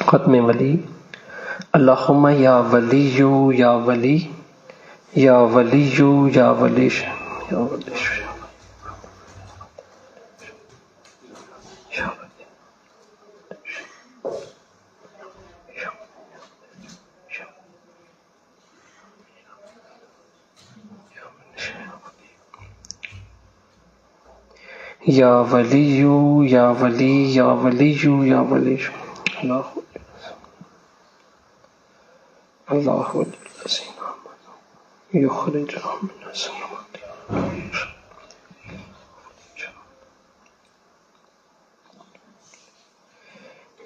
ختم ولی اللہم یا ولی یا ولی یا ولی یا ولی یا ولی یا ولی یا ولی یا ولی یا ولی اللہ ولی الذین آمنوا یخرجہم من الظلمات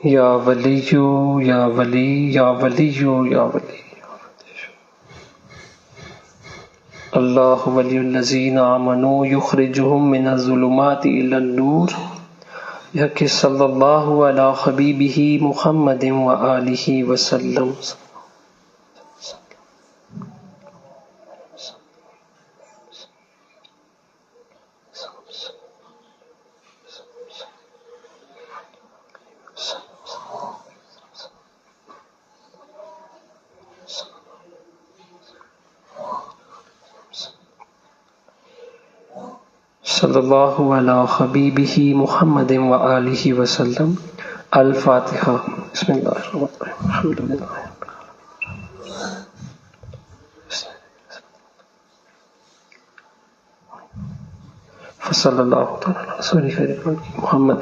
یا ولی یا ولی یا ولی یا ولی اللہ ولی الذین آمنوا یخرجہم من الظلمات الی النور یحکی صلی اللہ علی حبیبہ محمد وآلہ وسلم. صلی اللہ علی حبیبہ محمد وآلہ وسلم. الفاتحہ. بسم اللہ الرحمن الرحیم. الحمدللہ فصلی اللہ تعالی علی رسول خیر الخلق محمد.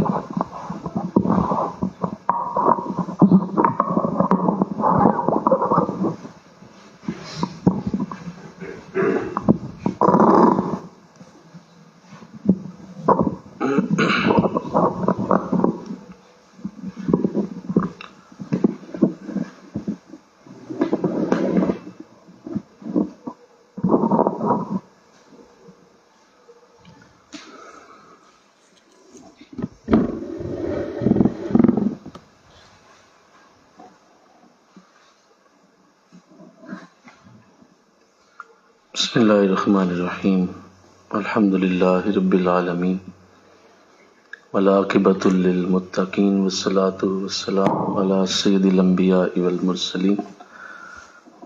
بسم اللہ الرحمن الرحیم. الحمدللہ رب العالمین والعاقبۃ للمتقین والصلاة والسلام علی سید الانبیاء والمرسلین.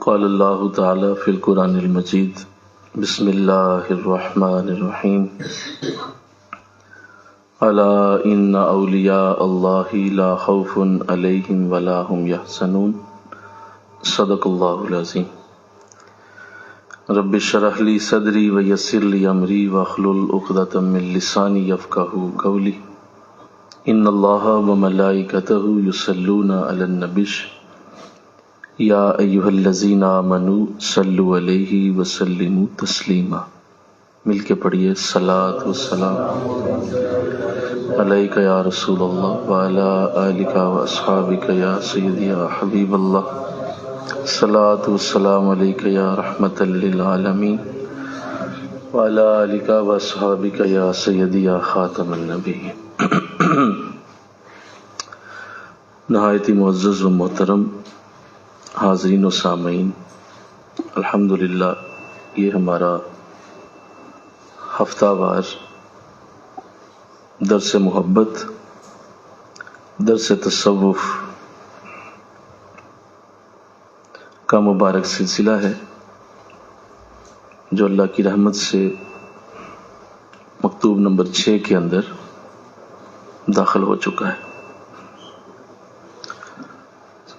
قال اللہ تعالی فی القرآن المجید بسم اللہ الرحمن الرحیم. الا ان اولیاء اللہ لا خوف علیہم ولا هم یحزنون. صدق اللہ العظیم. رب اشرح لی صدری ویسر لی امری واحلل عقدۃ من لسانی یفقہوا قولی. ان اللہ وملائکتہ یصلون علی النبی یا ایھا الذین آمنوا صلوا علیہ وسلموا تسلیما. مل کے پڑھیے صلاۃ والسلام علیک یا رسول اللہ وعلی آلک واصحابک یا سیدی یا حبیب اللہ. الصلاۃ والسلام علیک یا رحمۃ للعالمین وعلی آلک واصحابک یا سیدی یا خاتم النبیین. نہایت ہی معزز و محترم حاضرین و سامعین، الحمدللہ یہ ہمارا ہفتہ وار درس محبت، درس تصوف کا مبارک سلسلہ ہے جو اللہ کی رحمت سے مکتوب نمبر 6 کے اندر داخل ہو چکا ہے.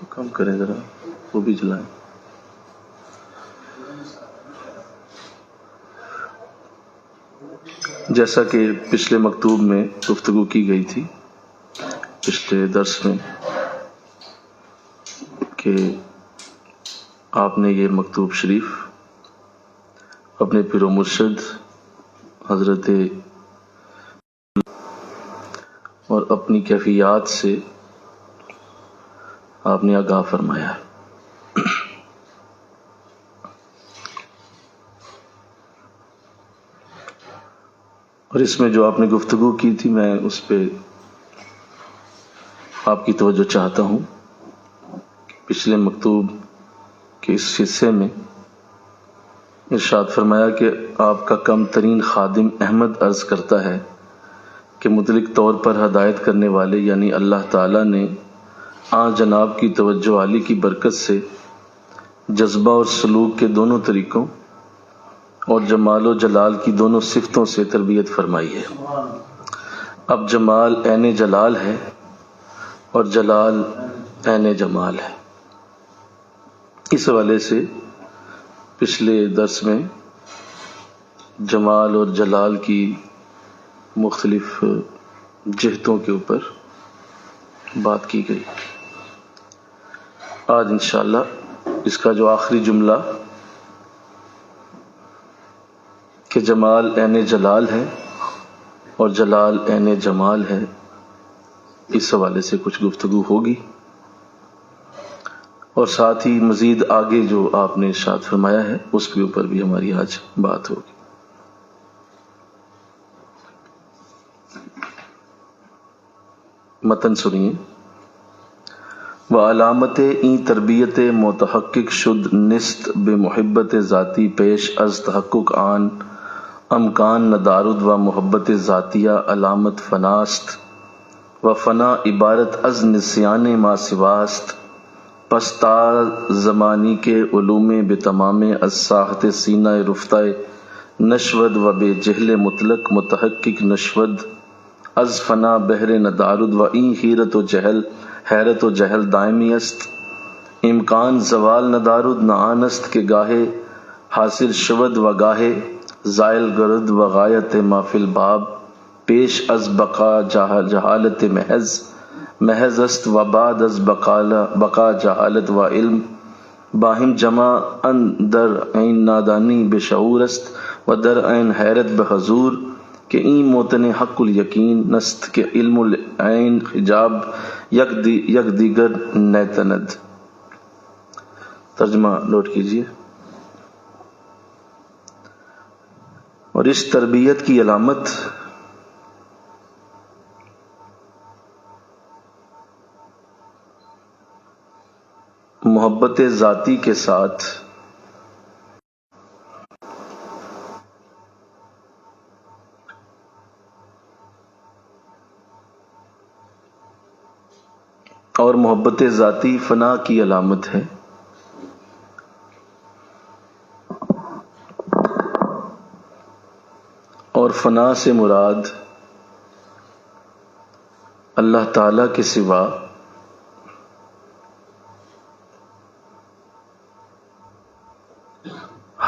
کم کریں ذرا، وہ بھی جلائیں. جیسا کہ پچھلے مکتوب میں گفتگو کی گئی تھی، پچھلے درس میں، کہ آپ نے یہ مکتوب شریف اپنے پیر و مرشد حضرت اور اپنی کیفیات سے آپ نے آگاہ فرمایا. اور اس میں جو آپ نے گفتگو کی تھی، میں اس پہ آپ کی توجہ چاہتا ہوں. پچھلے مکتوب کے اس حصے میں ارشاد فرمایا کہ آپ کا کم ترین خادم احمد عرض کرتا ہے کہ مطلق طور پر ہدایت کرنے والے یعنی اللہ تعالیٰ نے آن جناب کی توجہ عالی کی برکت سے جذبہ اور سلوک کے دونوں طریقوں اور جمال و جلال کی دونوں صفتوں سے تربیت فرمائی ہے۔ اب جمال عین جلال ہے اور جلال عین جمال ہے۔ اس حوالے سے پچھلے درس میں جمال اور جلال کی مختلف جہتوں کے اوپر بات کی گئی۔ آج انشاءاللہ اس کا جو آخری جملہ کہ جمال عین جلال ہے اور جلال عین جمال ہے، اس حوالے سے کچھ گفتگو ہوگی، اور ساتھ ہی مزید آگے جو آپ نے ارشاد فرمایا ہے اس کے اوپر بھی ہماری آج بات ہوگی۔ متن سنیے۔ وعلامت این تربیت متحقق شد نست بے محبت ذاتی پیش از تحقق آن امکان ندارد و محبت ذاتیہ علامت فناست و فنا عبارت از نسیان ما سواست، پس تا زمانی کے علوم بے تمام از ساحت سینہ رفتہ نشود و بے جہل مطلق متحقق نشود از فنا بحر ندارد و این حیرت و جہل دائمی است، امکان زوال ندارد نہ آنست کہ گاہے حاصل شود و گاہے زائل گرد و غایت ما فی الباب، پیش از بقا جہالت محض است و بعد از بقا جہالت و علم، باہم جمع ان در عین نادانی بشعور است و در عین حیرت بحضور، کہ این موتن حق الیقین نست کہ علم العین حجاب یک دیگر نیتند۔ ترجمہ نوٹ کیجیے۔ اور اس تربیت کی علامت محبت ذاتی کے ساتھ اور محبت ذاتی فنا کی علامت ہے۔ اور فنا سے مراد اللہ تعالی کے سوا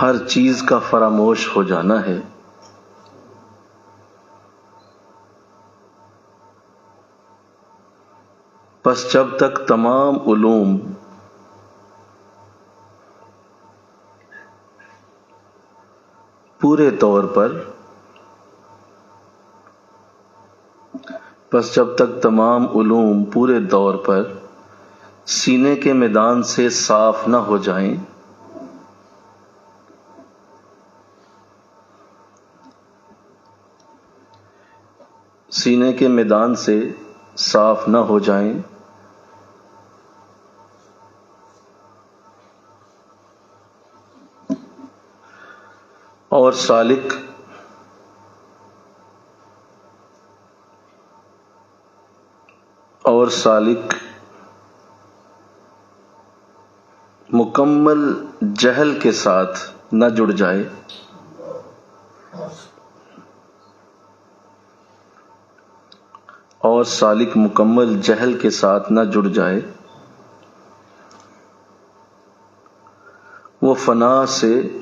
ہر چیز کا فراموش ہو جانا ہے۔ پس جب تک تمام علوم پورے طور پر سینے کے میدان سے صاف نہ ہو جائیں، اور سالک مکمل جہل کے ساتھ نہ جڑ جائے، وہ فنا سے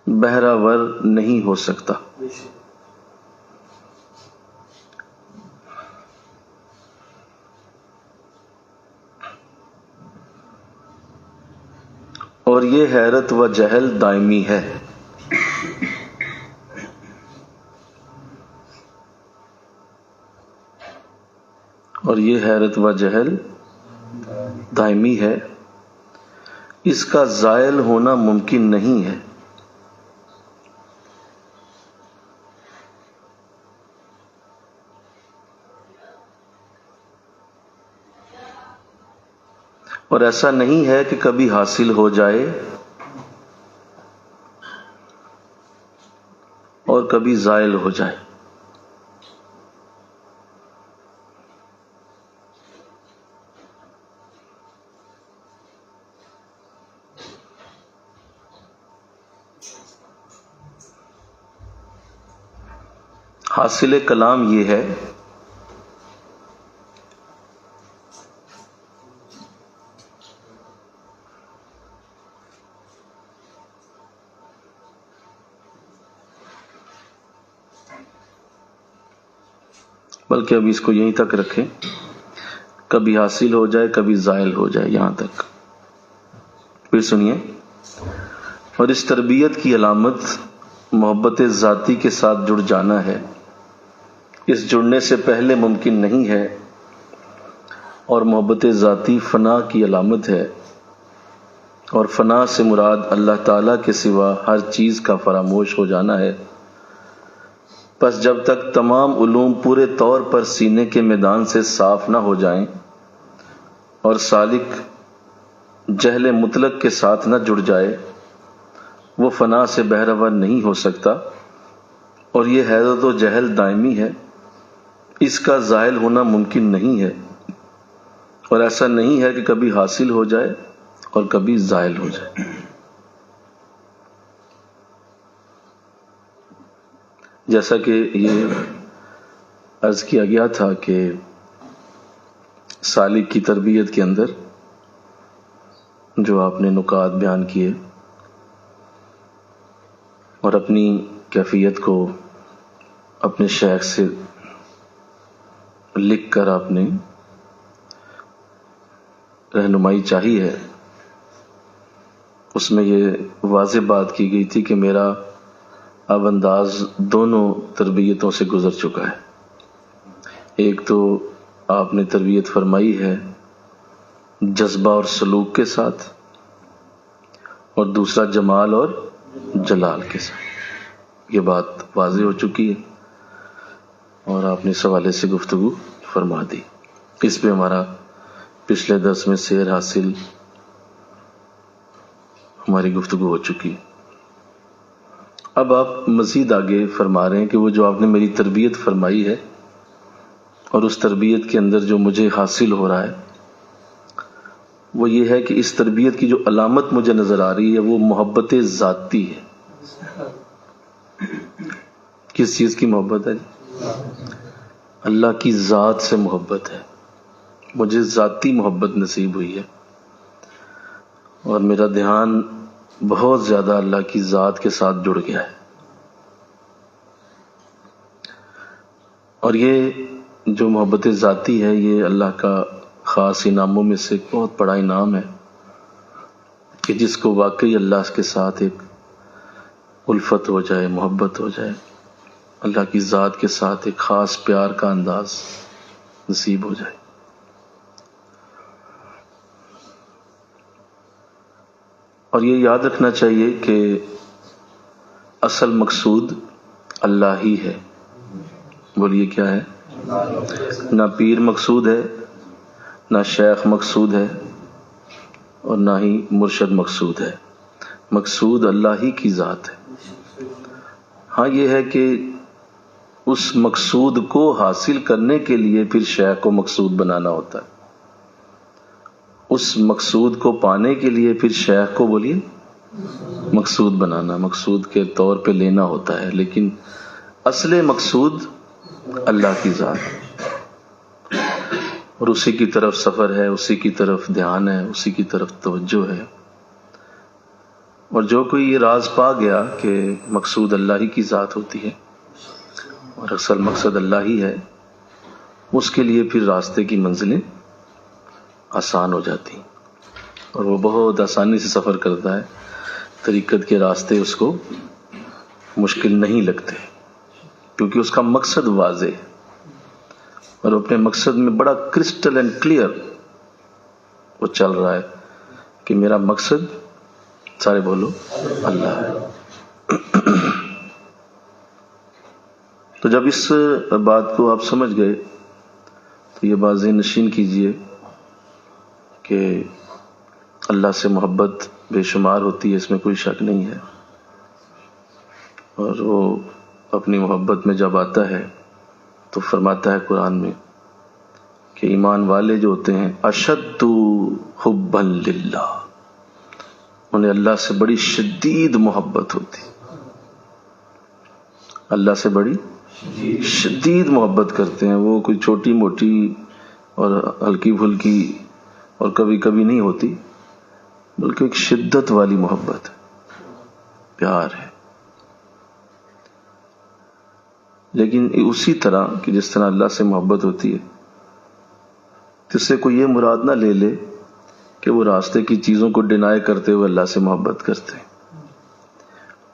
بہراور نہیں ہو سکتا۔ اور یہ حیرت و جہل دائمی ہے۔ اس کا زائل ہونا ممکن نہیں ہے۔ اور ایسا نہیں ہے کہ کبھی حاصل ہو جائے اور کبھی زائل ہو جائے۔ حاصل کلام یہ ہے بلکہ ابھی اس کو یہیں تک رکھیں، کبھی حاصل ہو جائے کبھی زائل ہو جائے، یہاں تک۔ پھر سنیے، اور اس تربیت کی علامت محبت ذاتی کے ساتھ جڑ جانا ہے۔ اس جڑنے سے پہلے ممکن نہیں ہے، اور محبت ذاتی فنا کی علامت ہے، اور فنا سے مراد اللہ تعالیٰ کے سوا ہر چیز کا فراموش ہو جانا ہے۔ پس جب تک تمام علوم پورے طور پر سینے کے میدان سے صاف نہ ہو جائیں اور سالک جہل مطلق کے ساتھ نہ جڑ جائے، وہ فنا سے بہرور نہیں ہو سکتا، اور یہ حیرت و جہل دائمی ہے، اس کا زائل ہونا ممکن نہیں ہے، اور ایسا نہیں ہے کہ کبھی حاصل ہو جائے اور کبھی زائل ہو جائے۔ جیسا کہ یہ عرض کیا گیا تھا کہ سالک کی تربیت کے اندر جو آپ نے نکات بیان کیے اور اپنی کیفیت کو اپنے شیخ سے لکھ کر آپ نے رہنمائی چاہی ہے، اس میں یہ واضح بات کی گئی تھی کہ میرا اب انداز دونوں تربیتوں سے گزر چکا ہے۔ ایک تو آپ نے تربیت فرمائی ہے جذبہ اور سلوک کے ساتھ، اور دوسرا جمال اور جلال کے ساتھ، یہ بات واضح ہو چکی ہے، اور آپ نے اس حوالے سے گفتگو فرما دی۔ اس پہ ہمارا پچھلے درس میں سیر حاصل ہماری گفتگو ہو چکی ہے۔ اب آپ مزید آگے فرما رہے ہیں کہ وہ جو آپ نے میری تربیت فرمائی ہے اور اس تربیت کے اندر جو مجھے حاصل ہو رہا ہے وہ یہ ہے کہ اس تربیت کی جو علامت مجھے نظر آ رہی ہے وہ محبت ذاتی ہے۔ کس چیز کی محبت ہے؟ اللہ کی ذات سے محبت ہے، مجھے ذاتی محبت نصیب ہوئی ہے، اور میرا دھیان بہت زیادہ اللہ کی ذات کے ساتھ جڑ گیا ہے۔ اور یہ جو محبت ذاتی ہے یہ اللہ کا خاص انعاموں میں سے ایک بہت بڑا انعام ہے کہ جس کو واقعی اللہ کے ساتھ ایک الفت ہو جائے، محبت ہو جائے، اللہ کی ذات کے ساتھ ایک خاص پیار کا انداز نصیب ہو جائے۔ اور یہ یاد رکھنا چاہیے کہ اصل مقصود اللہ ہی ہے۔ بولیے کیا ہے؟ نہ پیر مقصود ہے، نہ شیخ مقصود ہے، اور نہ ہی مرشد مقصود ہے، مقصود اللہ ہی کی ذات ہے۔ ہاں یہ ہے کہ اس مقصود کو حاصل کرنے کے لیے پھر شیخ کو مقصود بنانا ہوتا ہے، اس مقصود کو پانے کے لیے پھر شیخ کو بولیے مقصود بنانا، مقصود کے طور پہ لینا ہوتا ہے، لیکن اصل مقصود اللہ کی ذات، اور اسی کی طرف سفر ہے، اسی کی طرف دھیان ہے، اسی کی طرف توجہ ہے۔ اور جو کوئی یہ راز پا گیا کہ مقصود اللہ ہی کی ذات ہوتی ہے اور اصل مقصد اللہ ہی ہے، اس کے لیے پھر راستے کی منزلیں آسان ہو جاتی ہیں، اور وہ بہت آسانی سے سفر کرتا ہے، طریقت کے راستے اس کو مشکل نہیں لگتے، کیونکہ اس کا مقصد واضح ہے، اور اپنے مقصد میں بڑا کرسٹل اینڈ کلیئر وہ چل رہا ہے کہ میرا مقصد، سارے بولو، اللہ ہے۔ تو جب اس بات کو آپ سمجھ گئے تو یہ بات ذہن نشین کیجئے کہ اللہ سے محبت بے شمار ہوتی ہے، اس میں کوئی شک نہیں ہے، اور وہ اپنی محبت میں جب آتا ہے تو فرماتا ہے قرآن میں کہ ایمان والے جو ہوتے ہیں اشد حبا للہ، انہیں اللہ سے بڑی شدید محبت ہوتی، اللہ سے بڑی شدید محبت کرتے ہیں. وہ کوئی چھوٹی موٹی اور ہلکی پھلکی اور کبھی کبھی نہیں ہوتی، بلکہ ایک شدت والی محبت ہے، پیار ہے. لیکن اسی طرح کہ جس طرح اللہ سے محبت ہوتی ہے، تو اس سے کوئی یہ مراد نہ لے لے کہ وہ راستے کی چیزوں کو ڈینائی کرتے ہوئے اللہ سے محبت کرتے ہیں،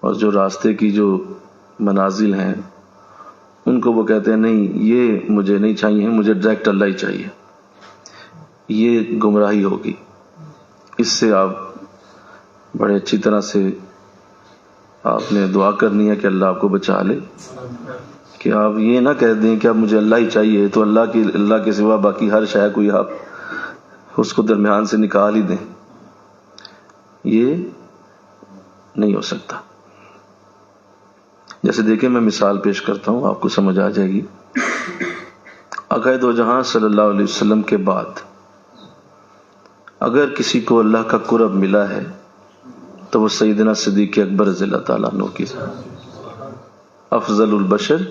اور جو راستے کی جو منازل ہیں ان کو وہ کہتے ہیں نہیں یہ مجھے نہیں چاہیے، مجھے ڈائریکٹ اللہ ہی چاہیے. یہ گمراہی ہوگی. اس سے آپ بڑے اچھی طرح سے آپ نے دعا کرنی ہے کہ اللہ آپ کو بچا لے، کہ آپ یہ نہ کہہ دیں کہ اب مجھے اللہ ہی چاہیے تو اللہ کے سوا باقی ہر شے کوئی آپ اس کو درمیان سے نکال ہی دیں. یہ نہیں ہو سکتا. جیسے دیکھیں میں مثال پیش کرتا ہوں، آپ کو سمجھ آ جائے گی. آقا دو جہاں صلی اللہ علیہ وسلم کے بعد اگر کسی کو اللہ کا قرب ملا ہے تو وہ سیدنا صدیق اکبر رضی اللہ تعالیٰ عنہ کی افضل البشر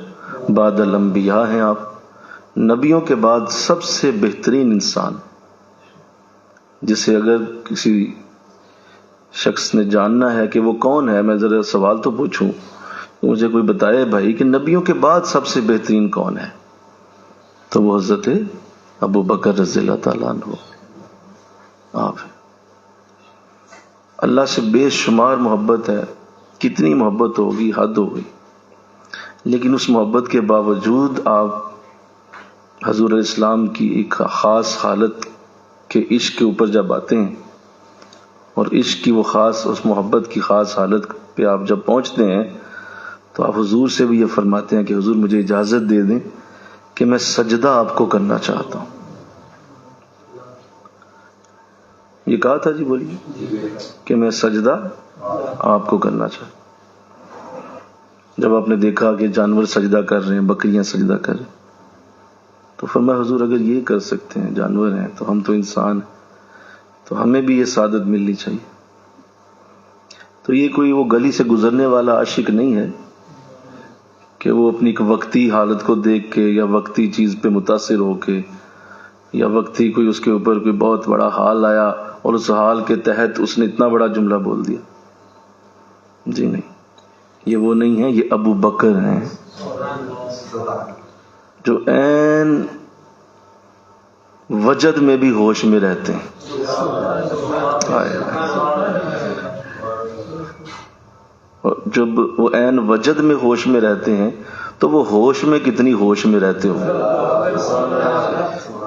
بعد الانبیاء ہیں. آپ نبیوں کے بعد سب سے بہترین انسان، جسے اگر کسی شخص نے جاننا ہے کہ وہ کون ہے، میں ذرا سوال تو پوچھوں، مجھے کوئی بتائے بھائی کہ نبیوں کے بعد سب سے بہترین کون ہے، تو وہ حضرت ابو بکر رضی اللہ تعالیٰ عنہ آپ ہیں. اللہ سے بے شمار محبت ہے، کتنی محبت ہوگی، حد ہو گئی. لیکن اس محبت کے باوجود آپ حضور اسلام کی ایک خاص حالت کے عشق کے اوپر جب آتے ہیں، اور عشق کی وہ خاص، اس محبت کی خاص حالت پہ آپ جب پہنچتے ہیں، تو آپ حضور سے بھی یہ فرماتے ہیں کہ حضور مجھے اجازت دے دیں کہ میں سجدہ آپ کو کرنا چاہتا ہوں. یہ کہا تھا جی، بولیے، کہ میں سجدہ آپ کو کرنا چاہتا ہوں. جب آپ نے دیکھا کہ جانور سجدہ کر رہے ہیں، بکریاں سجدہ کر رہے ہیں، تو فرمایا حضور اگر یہ کر سکتے ہیں، جانور ہیں، تو ہم تو انسان ہیں، تو ہمیں بھی یہ سعادت ملنی چاہیے. تو یہ کوئی وہ گلی سے گزرنے والا عاشق نہیں ہے کہ وہ اپنی ایک وقتی حالت کو دیکھ کے یا وقتی چیز پہ متاثر ہو کے یا وقتی کوئی اس کے اوپر کوئی بہت بڑا حال آیا اور اس حال کے تحت اس نے اتنا بڑا جملہ بول دیا. جی نہیں، یہ وہ نہیں ہے. یہ ابو بکر ہیں جو عین وجد میں بھی ہوش میں رہتے ہیں. جب وہ عین وجد میں ہوش میں رہتے ہیں تو وہ ہوش میں کتنی ہوش میں رہتے ہوں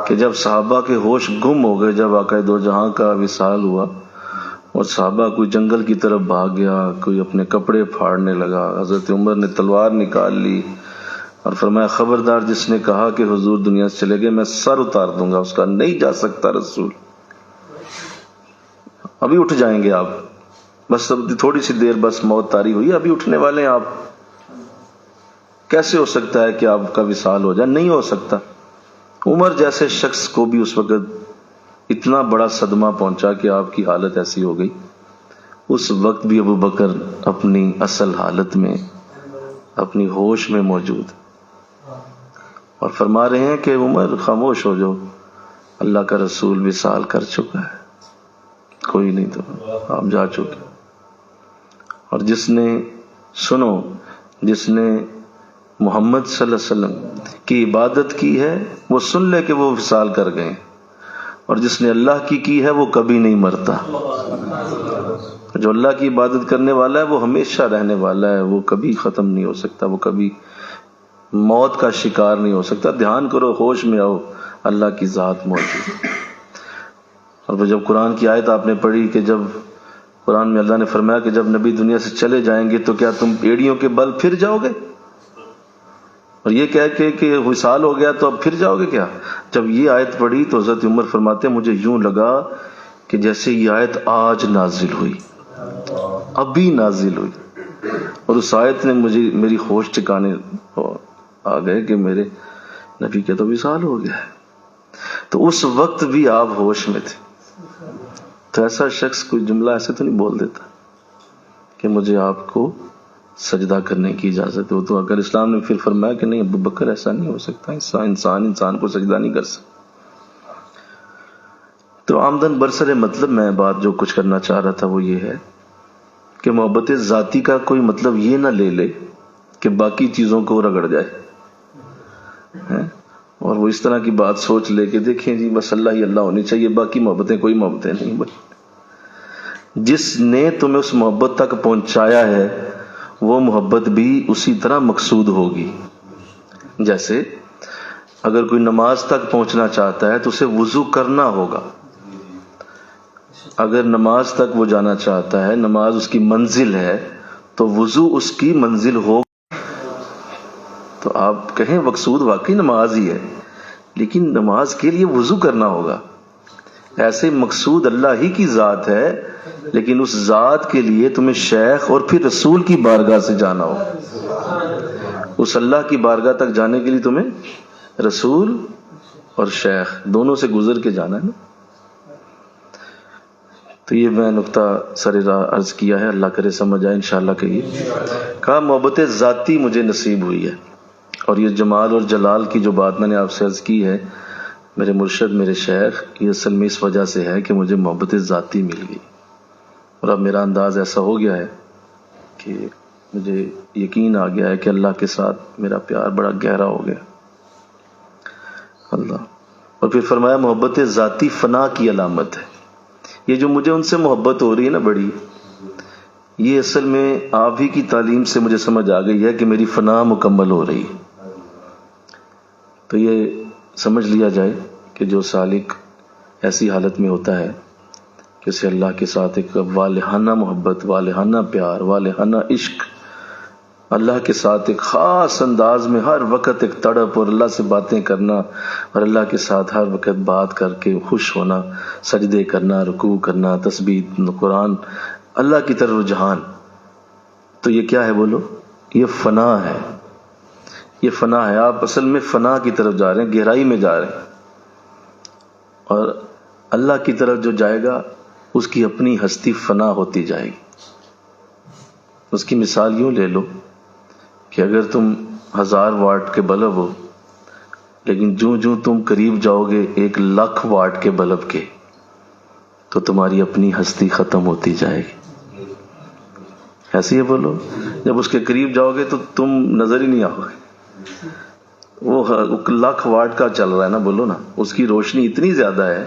کہ جب صحابہ کے ہوش گم ہو گئے، جب آقا دو جہاں کا وصال ہوا اور صحابہ کوئی جنگل کی طرف بھاگ گیا، کوئی اپنے کپڑے پھاڑنے لگا، حضرت عمر نے تلوار نکال لی اور فرمایا خبردار جس نے کہا کہ حضور دنیا سے چلے گئے میں سر اتار دوں گا، اس کا نہیں جا سکتا رسول. ابھی اٹھ جائیں گے آپ، بس اب تھوڑی سی دیر، بس موت طاری ہوئی، ابھی اٹھنے والے ہیں آپ. کیسے ہو سکتا ہے کہ آپ کا وصال ہو جائے؟ نہیں ہو سکتا. عمر جیسے شخص کو بھی اس وقت اتنا بڑا صدمہ پہنچا کہ آپ کی حالت ایسی ہو گئی. اس وقت بھی ابو بکر اپنی اصل حالت میں، اپنی ہوش میں موجود، اور فرما رہے ہیں کہ عمر خاموش ہو جاؤ، اللہ کا رسول وصال کر چکا ہے، کوئی نہیں، تو آپ جا چکے. اور جس نے محمد صلی اللہ علیہ وسلم کی عبادت کی ہے وہ سن لے کہ وہ وصال کر گئے، اور جس نے اللہ کی ہے وہ کبھی نہیں مرتا. جو اللہ کی عبادت کرنے والا ہے وہ ہمیشہ رہنے والا ہے، وہ کبھی ختم نہیں ہو سکتا، وہ کبھی موت کا شکار نہیں ہو سکتا. دھیان کرو، ہوش میں آؤ، اللہ کی ذات موجود. اور جب قرآن کی آیت آپ نے پڑھی کہ جب قرآن میں اللہ نے فرمایا کہ جب نبی دنیا سے چلے جائیں گے تو کیا تم ایڑیوں کے بل پھر جاؤ گے؟ اور یہ کہہ کے کہ وصال ہو گیا تو اب پھر جاؤ گے کیا؟ جب یہ آیت پڑھی تو حضرت عمر فرماتے ہیں مجھے یوں لگا کہ جیسے یہ آیت آج نازل ہوئی، ابھی نازل ہوئی، اور اس آیت نے میری ہوش ٹھکانے آ گئے کہ میرے نبی کے تو وصال ہو گیا ہے. تو اس وقت بھی آپ ہوش میں تھے. تو ایسا شخص کوئی جملہ ایسے تو نہیں بول دیتا کہ مجھے آپ کو سجدہ کرنے کی اجازت ہے. تو اگر اسلام نے پھر فرمایا کہ نہیں ابو بکر ایسا نہیں ہو سکتا، انسان کو سجدہ نہیں کر سکتا. تو آمدن برسر مطلب میں بات جو کچھ کرنا چاہ رہا تھا وہ یہ ہے کہ محبت ذاتی کا کوئی مطلب یہ نہ لے لے کہ باقی چیزوں کو رگڑ جائے، اور وہ اس طرح کی بات سوچ لے کہ دیکھیں جی بس اللہ ہی اللہ ہونی چاہیے، باقی محبتیں کوئی محبتیں نہیں. جس نے تمہیں اس محبت تک پہنچایا ہے وہ محبت بھی اسی طرح مقصود ہوگی. جیسے اگر کوئی نماز تک پہنچنا چاہتا ہے تو اسے وضو کرنا ہوگا. اگر نماز تک وہ جانا چاہتا ہے، نماز اس کی منزل ہے، تو وضو اس کی منزل ہوگا. تو آپ کہیں مقصود واقعی نماز ہی ہے، لیکن نماز کے لیے وضو کرنا ہوگا. ایسے مقصود اللہ ہی کی ذات ہے، لیکن اس ذات کے لیے تمہیں شیخ اور پھر رسول کی بارگاہ سے جانا ہو. اس اللہ کی بارگاہ تک جانے کے لیے تمہیں رسول اور شیخ دونوں سے گزر کے جانا ہے نا. تو یہ میں نقطہ سر راہ عرض کیا ہے، اللہ کرے سمجھ آئے انشاءاللہ. کہیے کہا محبت ذاتی مجھے نصیب ہوئی ہے، اور یہ جمال اور جلال کی جو بات میں نے آپ سے عرض کی ہے میرے مرشد میرے شیخ، یہ اصل میں اس وجہ سے ہے کہ مجھے محبت ذاتی مل گئی. اور اب میرا انداز ایسا ہو گیا ہے کہ مجھے یقین آ گیا ہے کہ اللہ کے ساتھ میرا پیار بڑا گہرا ہو گیا. اللہ. اور پھر فرمایا محبت ذاتی فنا کی علامت ہے. یہ جو مجھے ان سے محبت ہو رہی ہے نا بڑی، یہ اصل میں آپ ہی کی تعلیم سے مجھے سمجھ آ گئی ہے کہ میری فنا مکمل ہو رہی ہے. تو یہ سمجھ لیا جائے کہ جو سالک ایسی حالت میں ہوتا ہے کہ اسے اللہ کے ساتھ ایک والہانہ محبت، والہانہ پیار، والہانہ عشق، اللہ کے ساتھ ایک خاص انداز میں ہر وقت ایک تڑپ اور اللہ سے باتیں کرنا اور اللہ کے ساتھ ہر وقت بات کر کے خوش ہونا، سجدے کرنا، رکوع کرنا، تسبیح، قرآن، اللہ کی طرف رجحان. تو یہ کیا ہے بولو؟ یہ فنا ہے. یہ فنا ہے. آپ اصل میں فنا کی طرف جا رہے ہیں، گہرائی میں جا رہے ہیں. اور اللہ کی طرف جو جائے گا اس کی اپنی ہستی فنا ہوتی جائے گی. اس کی مثال یوں لے لو کہ اگر تم 1000 واٹ کے بلب ہو، لیکن جوں تم قریب جاؤ گے 1,00,000 واٹ کے بلب کے، تو تمہاری اپنی ہستی ختم ہوتی جائے گی. ایسے ہی بولو، جب اس کے قریب جاؤ گے تو تم نظر ہی نہیں آؤ گے. وہ 1,00,000 واٹ کا چل رہا ہے نا، بولو نا، اس کی روشنی اتنی زیادہ ہے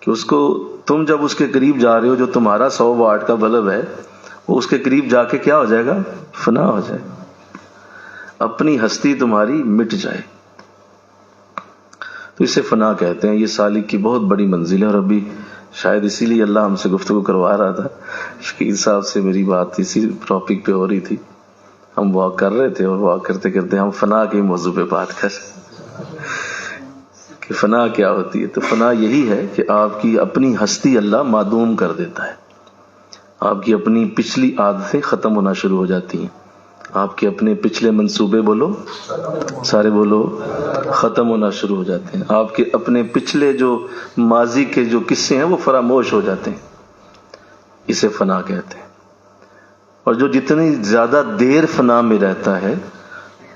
کہ اس کو تم جب اس کے قریب جا رہے ہو، جو تمہارا 100 واٹ کا بلب ہے وہ اس کے قریب جا کے کیا ہو جائے گا؟ فنا ہو جائے. اپنی ہستی تمہاری مٹ جائے. تو اسے فنا کہتے ہیں. یہ سالک کی بہت بڑی منزل ہے. اور ابھی شاید اسی لیے اللہ ہم سے گفتگو کروا رہا تھا، شکیل صاحب سے میری بات اسی ٹاپک پہ ہو رہی تھی. ہم واک کر رہے تھے اور واک کرتے کرتے ہم فنا کے موضوع پہ بات کر کہ فنا کیا ہوتی ہے. تو فنا یہی ہے کہ آپ کی اپنی ہستی اللہ معدوم کر دیتا ہے. آپ کی اپنی پچھلی عادتیں ختم ہونا شروع ہو جاتی ہیں. آپ کے اپنے پچھلے منصوبے بولو، سارے بولو، ختم ہونا شروع ہو جاتے ہیں. آپ کے اپنے پچھلے جو ماضی کے جو قصے ہیں وہ فراموش ہو جاتے ہیں. اسے فنا کہتے ہیں. اور جو جتنی زیادہ دیر فنا میں رہتا ہے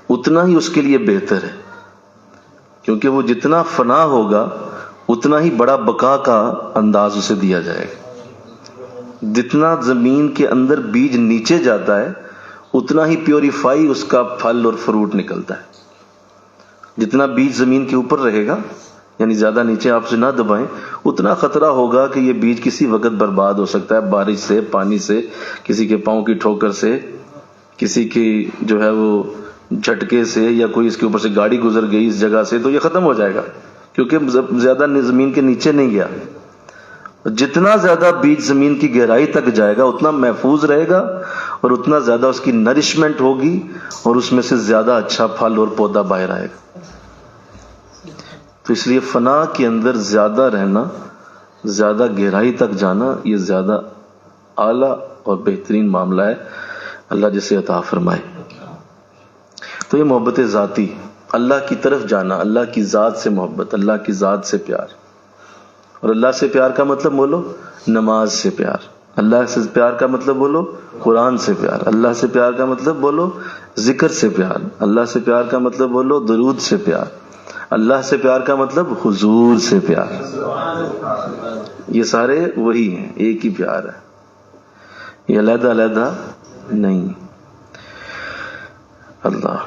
اتنا ہی اس کے لیے بہتر ہے، کیونکہ وہ جتنا فنا ہوگا اتنا ہی بڑا بقا کا انداز اسے دیا جائے گا. جتنا زمین کے اندر بیج نیچے جاتا ہے اتنا ہی پیوریفائی اس کا پھل اور فروٹ نکلتا ہے. جتنا بیج زمین کے اوپر رہے گا، یعنی زیادہ نیچے آپ سے نہ دبائیں، اتنا خطرہ ہوگا کہ یہ بیج کسی وقت برباد ہو سکتا ہے، بارش سے، پانی سے، کسی کے پاؤں کی ٹھوکر سے، کسی کی جو ہے وہ جھٹکے سے، یا کوئی اس کے اوپر سے گاڑی گزر گئی اس جگہ سے، تو یہ ختم ہو جائے گا کیونکہ زیادہ زمین کے نیچے نہیں گیا. جتنا زیادہ بیج زمین کی گہرائی تک جائے گا اتنا محفوظ رہے گا اور اتنا زیادہ اس کی نرشمنٹ ہوگی اور اس میں سے زیادہ اچھا پھل اور پودا باہر آئے گا. تو اس لیے فنا کے اندر زیادہ رہنا، زیادہ گہرائی تک جانا، یہ زیادہ اعلیٰ اور بہترین معاملہ ہے. اللہ جسے عطا فرمائے. تو یہ محبت ذاتی، اللہ کی طرف جانا، اللہ کی ذات سے محبت، اللہ کی ذات سے پیار. اور اللہ سے پیار کا مطلب بولو، نماز سے پیار. اللہ سے پیار کا مطلب بولو قرآن سے پیار، اللہ سے پیار کا مطلب بولو ذکر سے پیار، اللہ سے پیار کا مطلب بولو درود سے پیار، اللہ سے پیار کا مطلب حضور سے پیار. یہ سارے وہی ہیں، ایک ہی پیار ہے، یہ علیحدہ علیحدہ نہیں. اللہ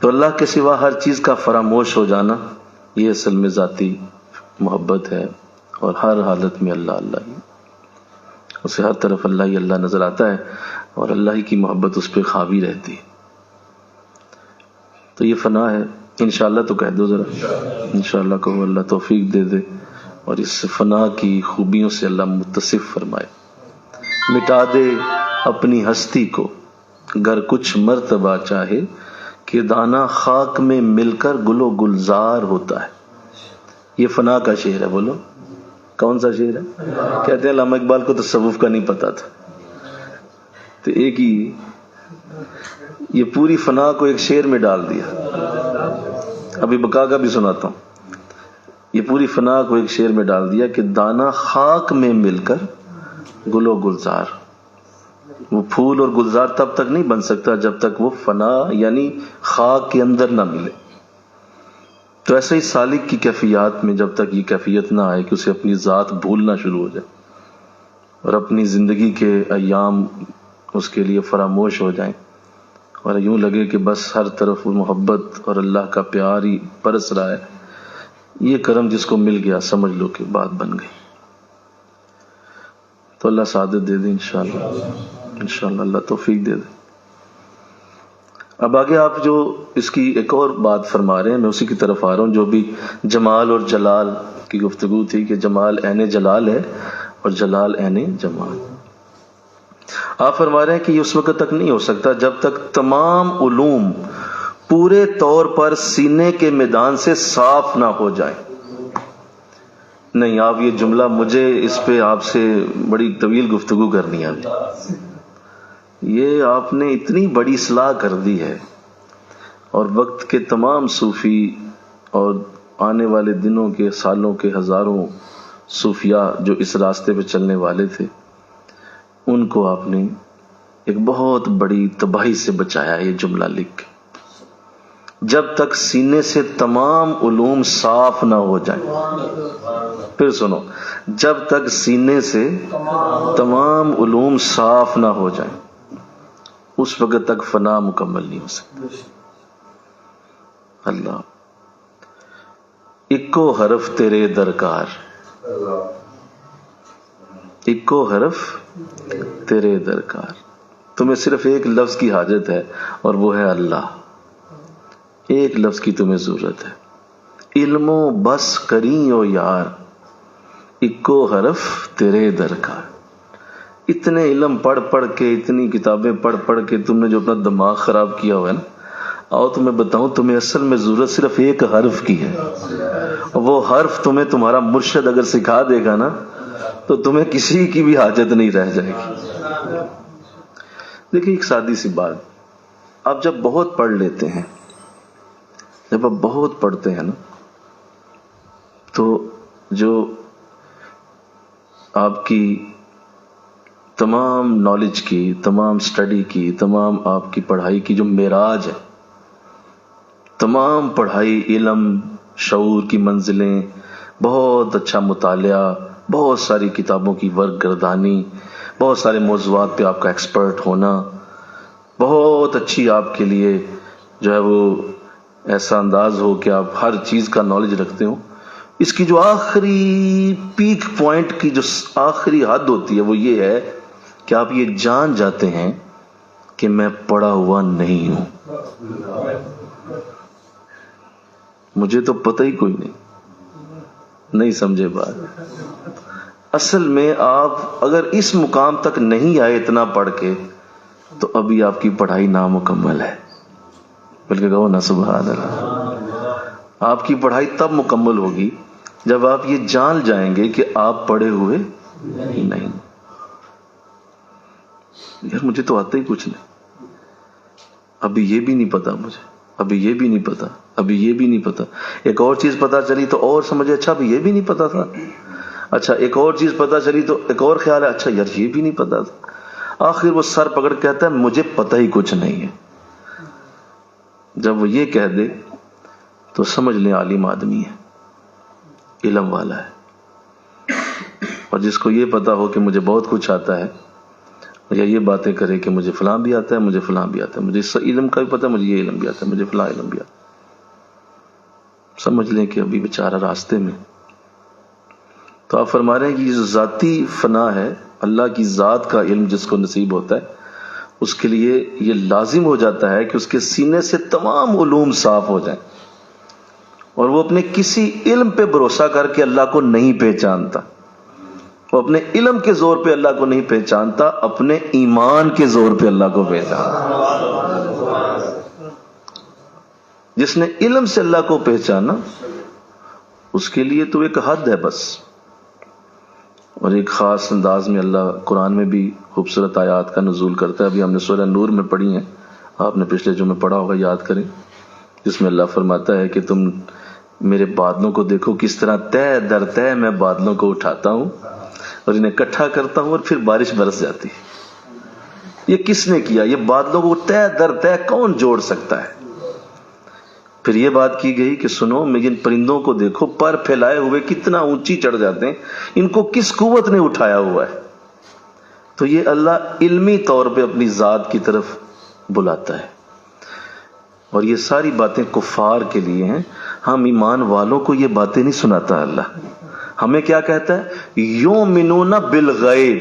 تو اللہ کے سوا ہر چیز کا فراموش ہو جانا، یہ اصل میں ذاتی محبت ہے، اور ہر حالت میں اللہ اللہ ہی، اسے ہر طرف اللہ ہی اللہ نظر آتا ہے، اور اللہ ہی کی محبت اس پہ حاوی رہتی ہے. تو یہ فنا ہے. انشاءاللہ تو کہہ دو ذرا، انشاءاللہ کو اللہ توفیق دے دے اور اس فنا کی خوبیوں سے اللہ متصف فرمائے. مٹا دے اپنی ہستی کو گر کچھ مرتبہ چاہے، کہ دانہ خاک میں مل کر گل و گلزار ہوتا ہے. یہ فنا کا شعر ہے. بولو کون سا شعر ہے؟ کہتے ہیں علامہ اقبال کو تصوف کا نہیں پتا تھا، تو ایک ہی یہ پوری فنا کو ایک شعر میں ڈال دیا. ابھی بقا کا بھی سناتا ہوں. یہ پوری فنا کو ایک شعر میں ڈال دیا کہ دانہ خاک میں مل کر گل و گلزار. وہ پھول اور گلزار تب تک نہیں بن سکتا جب تک وہ فنا یعنی خاک کے اندر نہ ملے. تو ایسے ہی سالک کی کیفیات میں جب تک یہ کیفیت نہ آئے کہ اسے اپنی ذات بھولنا شروع ہو جائے اور اپنی زندگی کے ایام اس کے لیے فراموش ہو جائیں، اور یوں لگے کہ بس ہر طرف محبت اور اللہ کا پیار ہی برس رہا ہے، یہ کرم جس کو مل گیا سمجھ لو کہ بات بن گئی. تو اللہ سعادت دے دے انشاءاللہ، انشاءاللہ اللہ توفیق دے دے. اب آگے آپ جو اس کی ایک اور بات فرما رہے ہیں، میں اسی کی طرف آ رہا ہوں. جو بھی جمال اور جلال کی گفتگو تھی کہ جمال عین جلال ہے اور جلال عین جمال. آپ فرما رہے ہیں کہ یہ اس وقت تک نہیں ہو سکتا جب تک تمام علوم پورے طور پر سینے کے میدان سے صاف نہ ہو جائیں. نہیں، آپ یہ جملہ، مجھے اس پہ آپ سے بڑی طویل گفتگو کرنی ہے. یہ آپ نے اتنی بڑی اصلاح کر دی ہے، اور وقت کے تمام صوفی اور آنے والے دنوں کے سالوں کے ہزاروں صوفیاء جو اس راستے پہ چلنے والے تھے، ان کو آپ نے ایک بہت بڑی تباہی سے بچایا یہ جملہ لکھ کے. جب تک سینے سے تمام علوم صاف نہ ہو جائیں. پھر سنو، جب تک سینے سے تمام علوم صاف نہ ہو جائیں اس وقت تک فنا مکمل نہیں ہو سکتا. اللہ اکو حرف تیرے درکار، اکو حرف تیرے درکار. تمہیں صرف ایک لفظ کی حاجت ہے اور وہ ہے اللہ. ایک لفظ کی تمہیں ضرورت ہے. علم و بس کریں او یار، اکو حرف تیرے درکار. اتنے علم پڑھ پڑھ کے، اتنی کتابیں پڑھ پڑھ کے تم نے جو اپنا دماغ خراب کیا ہوا ہے نا، آؤ تمہیں بتاؤں، تمہیں اصل میں ضرورت صرف ایک حرف کی ہے. وہ حرف تمہیں تمہارا مرشد اگر سکھا دے گا نا تو تمہیں کسی کی بھی حاجت نہیں رہ جائے گی. دیکھیں ایک سادی سی بات، آپ جب بہت پڑھ لیتے ہیں، جب آپ بہت پڑھتے ہیں نا، تو جو آپ کی تمام نالج کی، تمام سٹڈی کی، تمام آپ کی پڑھائی کی جو معراج ہے، تمام پڑھائی، علم، شعور کی منزلیں، بہت اچھا مطالعہ، بہت ساری کتابوں کی ورق گردانی، بہت سارے موضوعات پہ آپ کا ایکسپرٹ ہونا، بہت اچھی آپ کے لیے جو ہے وہ ایسا انداز ہو کہ آپ ہر چیز کا نالج رکھتے ہو. اس کی جو آخری پیک پوائنٹ کی جو آخری حد ہوتی ہے وہ یہ ہے کہ آپ یہ جان جاتے ہیں کہ میں پڑھا ہوا نہیں ہوں، مجھے تو پتہ ہی کوئی نہیں سمجھے بات. اصل میں آپ اگر اس مقام تک نہیں آئے اتنا پڑھ کے تو ابھی آپ کی پڑھائی نامکمل ہے. بلکہ کہو نا سبحان اللہ. آپ کی پڑھائی تب مکمل ہوگی جب آپ یہ جان جائیں گے کہ آپ پڑھے ہوئے نہیں. یار مجھے تو آتا ہی کچھ نہیں، ابھی یہ بھی نہیں پتا مجھے، ابھی یہ بھی نہیں پتا، ابھی یہ بھی نہیں پتا. ایک اور چیز پتا چلی تو اور سمجھے اچھا ابھی یہ بھی نہیں پتا تھا. اچھا ایک اور چیز پتہ چلی تو ایک اور خیال ہے، اچھا یار یہ بھی نہیں پتا تھا۔ آخر وہ سر پکڑ کہتا ہے مجھے پتہ ہی کچھ نہیں ہے۔ جب وہ یہ کہہ دے تو سمجھ لیں عالم آدمی ہے، علم والا ہے۔ اور جس کو یہ پتا ہو کہ مجھے بہت کچھ آتا ہے، یا یہ باتیں کرے کہ مجھے فلاں بھی آتا ہے، مجھے فلاں بھی آتا ہے، مجھے اس علم کا بھی پتا ہے، مجھے یہ علم بھی آتا ہے، مجھے فلاں علم بھی آتا ہے، سمجھ لیں کہ ابھی بیچارہ راستے میں۔ تو آپ فرما رہے ہیں کہ یہ جو ذاتی فنا ہے، اللہ کی ذات کا علم جس کو نصیب ہوتا ہے، اس کے لیے یہ لازم ہو جاتا ہے کہ اس کے سینے سے تمام علوم صاف ہو جائیں، اور وہ اپنے کسی علم پہ بھروسہ کر کے اللہ کو نہیں پہچانتا، وہ اپنے علم کے زور پہ اللہ کو نہیں پہچانتا، اپنے ایمان کے زور پہ اللہ کو پہچانتا۔ جس نے علم سے اللہ کو پہچانا، اس کے لیے تو ایک حد ہے بس، اور ایک خاص انداز میں اللہ قرآن میں بھی خوبصورت آیات کا نزول کرتا ہے۔ ابھی ہم نے سورہ نور میں پڑھی ہیں، آپ نے پچھلے جو میں پڑھا ہوگا یاد کریں، جس میں اللہ فرماتا ہے کہ تم میرے بادلوں کو دیکھو، کس طرح تہ در تہ میں بادلوں کو اٹھاتا ہوں اور انہیں اکٹھا کرتا ہوں اور پھر بارش برس جاتی ہے۔ یہ کس نے کیا؟ یہ بادلوں کو تہ در تہ کون جوڑ سکتا ہے؟ پھر یہ بات کی گئی کہ سنو ان پرندوں کو دیکھو، پر پھیلائے ہوئے کتنا اونچی چڑھ جاتے ہیں، ان کو کس قوت نے اٹھایا ہوا ہے؟ تو یہ اللہ علمی طور پہ اپنی ذات کی طرف بلاتا ہے، اور یہ ساری باتیں کفار کے لیے ہیں۔ ہم ایمان والوں کو یہ باتیں نہیں سناتا اللہ، ہمیں کیا کہتا ہے؟ یؤمنون بالغیب۔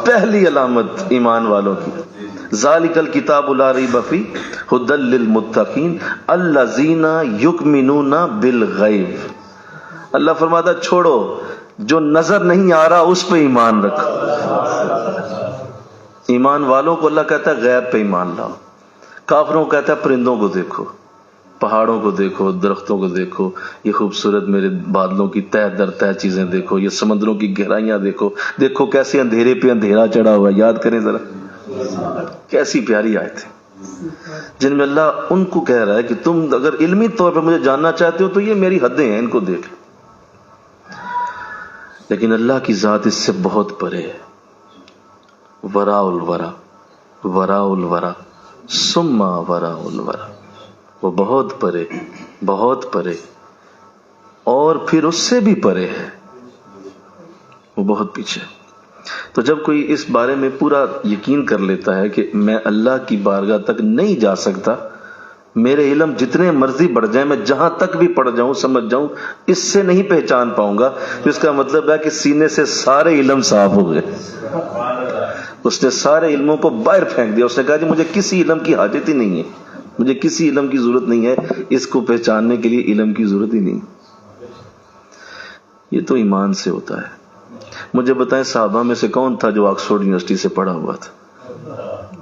پہلی علامت ایمان والوں کی، ذالک الکتاب لا ریب فیہ ھدی للمتقین الذین یؤمنون بالغیب۔ اللہ فرماتا چھوڑو، جو نظر نہیں آ رہا اس پہ ایمان رکھو۔ ایمان والوں کو اللہ کہتا ہے غیب پہ ایمان لاؤ، کافروں کو کہتا ہے پرندوں کو دیکھو، پہاڑوں کو دیکھو، درختوں کو دیکھو، یہ خوبصورت میرے بادلوں کی تہ در تہ چیزیں دیکھو، یہ سمندروں کی گہرائیاں دیکھو، دیکھو کیسے اندھیرے پہ اندھیرا چڑھا ہوا ہے۔ یاد کریں ذرا، کیسی پیاری آیت ہے جن میں اللہ ان کو کہہ رہا ہے کہ تم اگر علمی طور پہ مجھے جاننا چاہتے ہو تو یہ میری حدیں ہیں، ان کو دیکھ لو۔ لیکن اللہ کی ذات اس سے بہت پرے ہے، وراء الورا، وراء الورا ثم وراء الورا، وہ بہت پرے، بہت پرے، اور پھر اس سے بھی پرے ہے، وہ بہت پیچھے۔ تو جب کوئی اس بارے میں پورا یقین کر لیتا ہے کہ میں اللہ کی بارگاہ تک نہیں جا سکتا، میرے علم جتنے مرضی بڑھ جائیں، میں جہاں تک بھی پڑھ جاؤں سمجھ جاؤں اس سے نہیں پہچان پاؤں گا، اس کا مطلب ہے کہ سینے سے سارے علم صاف ہو گئے۔ اس نے سارے علموں کو باہر پھینک دیا، اس نے کہا کہ مجھے کسی علم کی حاجت ہی نہیں ہے، مجھے کسی علم کی ضرورت نہیں ہے، اس کو پہچاننے کے لیے علم کی ضرورت ہی نہیں۔ یہ تو ایمان سے ہوتا ہے۔ مجھے بتائیں صحابہ میں سے کون تھا جو آکسفورڈ یونیورسٹی سے پڑھا ہوا تھا؟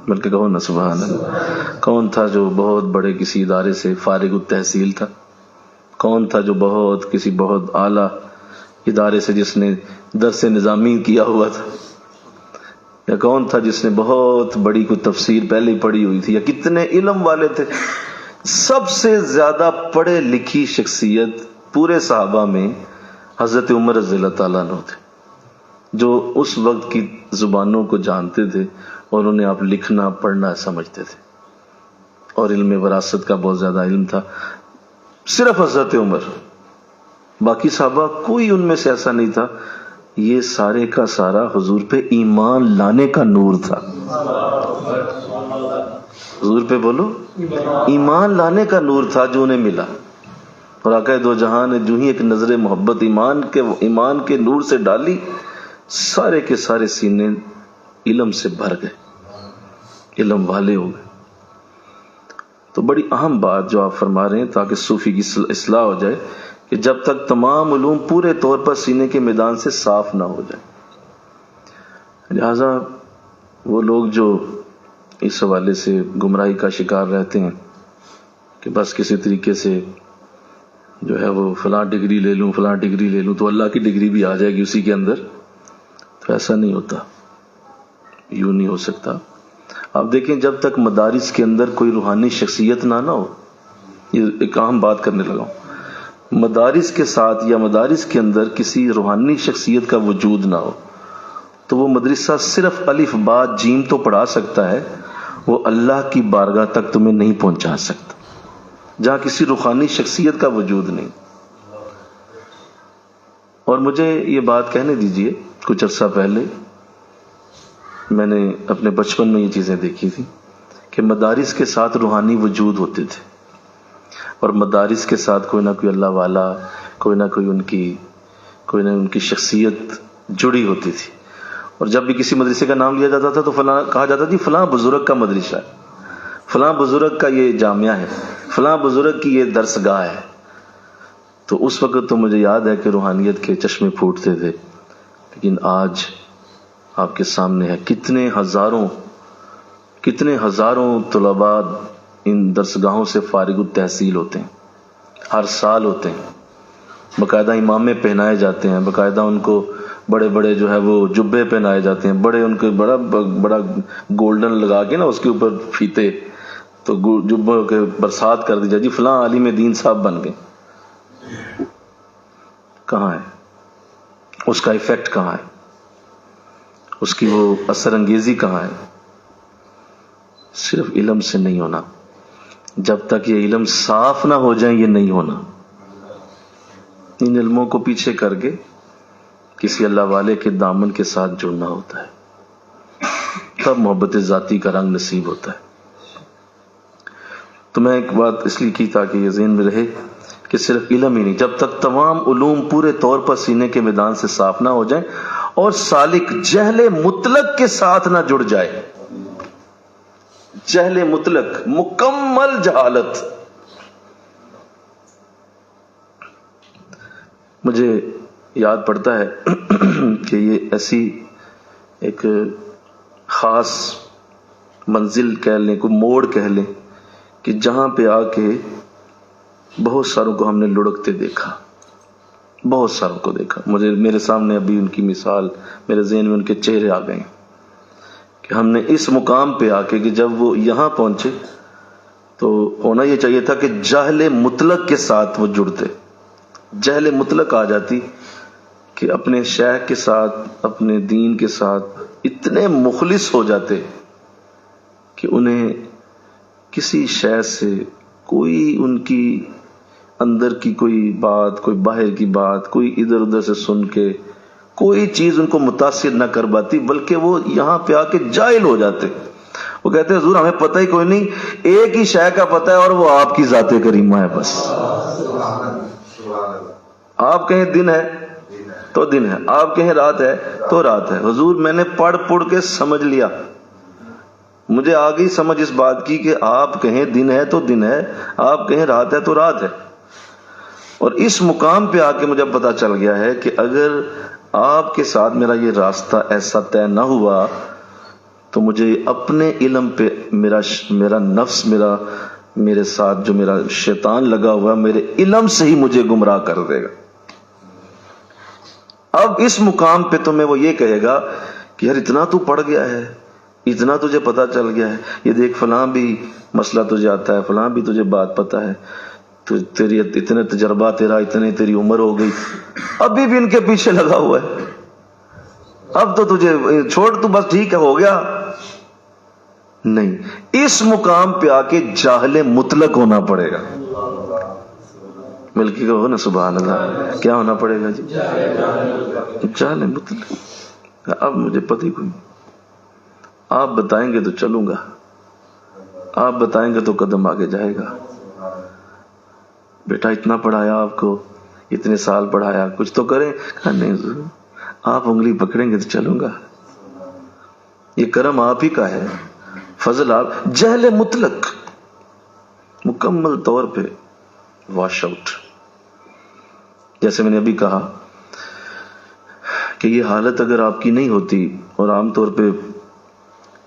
بلکہ کہو نا سبحان اللہ۔ کون تھا جو بہت بڑے کسی ادارے سے فارغ التحصیل تھا؟ کون تھا جو کسی بہت اعلیٰ ادارے سے جس نے درس نظامی کیا ہوا تھا؟ یا کون تھا جس نے بہت بڑی کوئی تفسیر پہلے ہی پڑھی ہوئی تھی؟ یا کتنے علم والے تھے؟ سب سے زیادہ پڑھے لکھی شخصیت پورے صحابہ میں حضرت عمر رضی اللہ تعالیٰ عنہ تھے، جو اس وقت کی زبانوں کو جانتے تھے اور انہیں آپ لکھنا پڑھنا سمجھتے تھے، اور علم وراثت کا بہت زیادہ علم تھا۔ صرف حضرت عمر، باقی صحابہ کوئی ان میں سے ایسا نہیں تھا۔ یہ سارے کا سارا حضور پہ ایمان لانے کا نور تھا۔ حضور پہ بولو، ایمان لانے کا نور تھا جو انہیں ملا، اور آقا دو جہاں نے جو ہی ایک نظر محبت ایمان کے نور سے ڈالی، سارے کے سارے سینے علم سے بھر گئے، علم والے ہو گئے۔ تو بڑی اہم بات جو آپ فرما رہے ہیں تاکہ صوفی کی اصلاح ہو جائے، کہ جب تک تمام علوم پورے طور پر سینے کے میدان سے صاف نہ ہو جائے۔ لہذا وہ لوگ جو اس حوالے سے گمراہی کا شکار رہتے ہیں کہ بس کسی طریقے سے جو ہے وہ فلاں ڈگری لے لوں فلاں ڈگری لے لوں تو اللہ کی ڈگری بھی آ جائے گی اسی کے اندر، تو ایسا نہیں ہوتا، یوں نہیں ہو سکتا۔ آپ دیکھیں جب تک مدارس کے اندر کوئی روحانی شخصیت نہ ہو، یہ ایک اہم بات کرنے لگا ہوں، مدارس کے ساتھ یا مدارس کے اندر کسی روحانی شخصیت کا وجود نہ ہو تو وہ مدرسہ صرف الف با جیم تو پڑھا سکتا ہے، وہ اللہ کی بارگاہ تک تمہیں نہیں پہنچا سکتا جہاں کسی روحانی شخصیت کا وجود نہیں۔ اور مجھے یہ بات کہنے دیجئے، کچھ عرصہ پہلے میں نے اپنے بچپن میں یہ چیزیں دیکھی تھی کہ مدارس کے ساتھ روحانی وجود ہوتے تھے، اور مدارس کے ساتھ کوئی نہ کوئی اللہ والا، کوئی نہ کوئی ان کی شخصیت جڑی ہوتی تھی۔ اور جب بھی کسی مدرسے کا نام لیا جاتا تھا تو فلاں کہا جاتا تھی فلاں بزرگ کا مدرسہ ہے، فلاں بزرگ کا یہ جامعہ ہے، فلاں بزرگ کی یہ درس گاہ ہے۔ تو اس وقت تو مجھے یاد ہے کہ روحانیت کے چشمے پھوٹتے تھے، لیکن آج آپ کے سامنے ہے کتنے ہزاروں طلباء ان درسگاہوں سے فارغ التحصیل ہوتے ہیں، ہر سال ہوتے ہیں، باقاعدہ امامے پہنائے جاتے ہیں، باقاعدہ ان کو بڑے بڑے جو ہے وہ جبے پہنائے جاتے ہیں، بڑے ان کے بڑا گولڈن لگا کے نا اس کے اوپر فیتے، تو جبوں کے برسات کر دی جائے، جی فلاں عالم دین صاحب بن گئے۔ کہاں ہے اس کا ایفیکٹ؟ کہاں ہے اس کی وہ اثر انگیزی؟ کہاں ہے؟ صرف علم سے نہیں ہونا، جب تک یہ علم صاف نہ ہو جائیں یہ نہیں ہونا۔ ان علموں کو پیچھے کر کے کسی اللہ والے کے دامن کے ساتھ جڑنا ہوتا ہے، تب محبت ذاتی کا رنگ نصیب ہوتا ہے۔ تو میں ایک بات اس لیے کی تاکہ یہ ذہن میں رہے کہ صرف علم ہی نہیں، جب تک تمام علوم پورے طور پر سینے کے میدان سے صاف نہ ہو جائیں اور سالک جہل مطلق کے ساتھ نہ جڑ جائے، جہل مطلق، مکمل جہالت۔ مجھے یاد پڑتا ہے کہ یہ ایسی ایک خاص منزل کہہ لیں، کوئی موڑ کہہ لیں، کہ جہاں پہ آ کے بہت ساروں کو ہم نے لڑکتے دیکھا، بہت ساروں کو دیکھا۔ میرے سامنے ابھی ان کی مثال، میرے ذہن میں ان کے چہرے آ گئے کہ ہم نے اس مقام پہ آ کے کہ جب وہ یہاں پہنچے تو ہونا یہ چاہیے تھا کہ جہل مطلق کے ساتھ وہ جڑتے، جہل مطلق آ جاتی کہ اپنے شیخ کے ساتھ، اپنے دین کے ساتھ اتنے مخلص ہو جاتے کہ انہیں کسی شے سے کوئی ان کی اندر کی کوئی بات، کوئی باہر کی بات، کوئی ادھر ادھر سے سن کے کوئی چیز ان کو متاثر نہ کر پاتی، بلکہ وہ یہاں پہ آ کے جاہل ہو جاتے۔ وہ کہتے ہیں حضور ہمیں پتہ ہی کوئی نہیں، ایک ہی شے کا پتہ ہے اور وہ آپ کی ذات کریمہ ہے بس۔ آپ کہیں دن ہے تو دن ہے، آپ کہیں رات ہے تو رات ہے۔ حضور میں نے پڑھ کے سمجھ لیا، مجھے آ گئی سمجھ اس بات کی کہ آپ کہیں دن ہے تو دن ہے، آپ کہیں رات ہے تو رات ہے۔ اور اس مقام پہ آ کے مجھے پتا چل گیا ہے کہ اگر آپ کے ساتھ میرا یہ راستہ ایسا طے نہ ہوا تو مجھے اپنے علم پہ میرا نفس، میرے ساتھ جو میرا شیطان لگا ہوا میرے علم سے ہی مجھے گمراہ کر دے گا۔ اب اس مقام پہ تمہیں وہ یہ کہے گا کہ یار اتنا تو پڑھ گیا ہے، اتنا تجھے پتا چل گیا ہے، یہ دیکھ فلاں بھی مسئلہ تجھے آتا ہے، فلاں بھی تجھے بات پتا ہے، تو تیری اتنے تجربہ، اتنی تیری عمر ہو گئی، ابھی بھی ان کے پیچھے لگا ہوا ہے، اب تو تجھے چھوڑ، تو بس ٹھیک ہے ہو گیا۔ نہیں، اس مقام پہ آ کے جاہل مطلق ہونا پڑے گا۔ ملکی کہو نا سبحان اللہ، کیا ہونا پڑے گا جی؟ جاہل مطلق۔ اب مجھے پتہ ہی کوئی نہیں، آپ بتائیں گے تو چلوں گا، آپ بتائیں گے تو قدم آگے جائے گا۔ بیٹا اتنا پڑھایا آپ کو، اتنے سال پڑھایا، کچھ تو کریں۔ نہیں ضرور، آپ انگلی پکڑیں گے تو چلوں گا، یہ کرم آپ ہی کا ہے، فضل آپ۔ جہل مطلق، مکمل طور پہ واش آؤٹ۔ جیسے میں نے ابھی کہا کہ یہ حالت اگر آپ کی نہیں ہوتی، اور عام طور پہ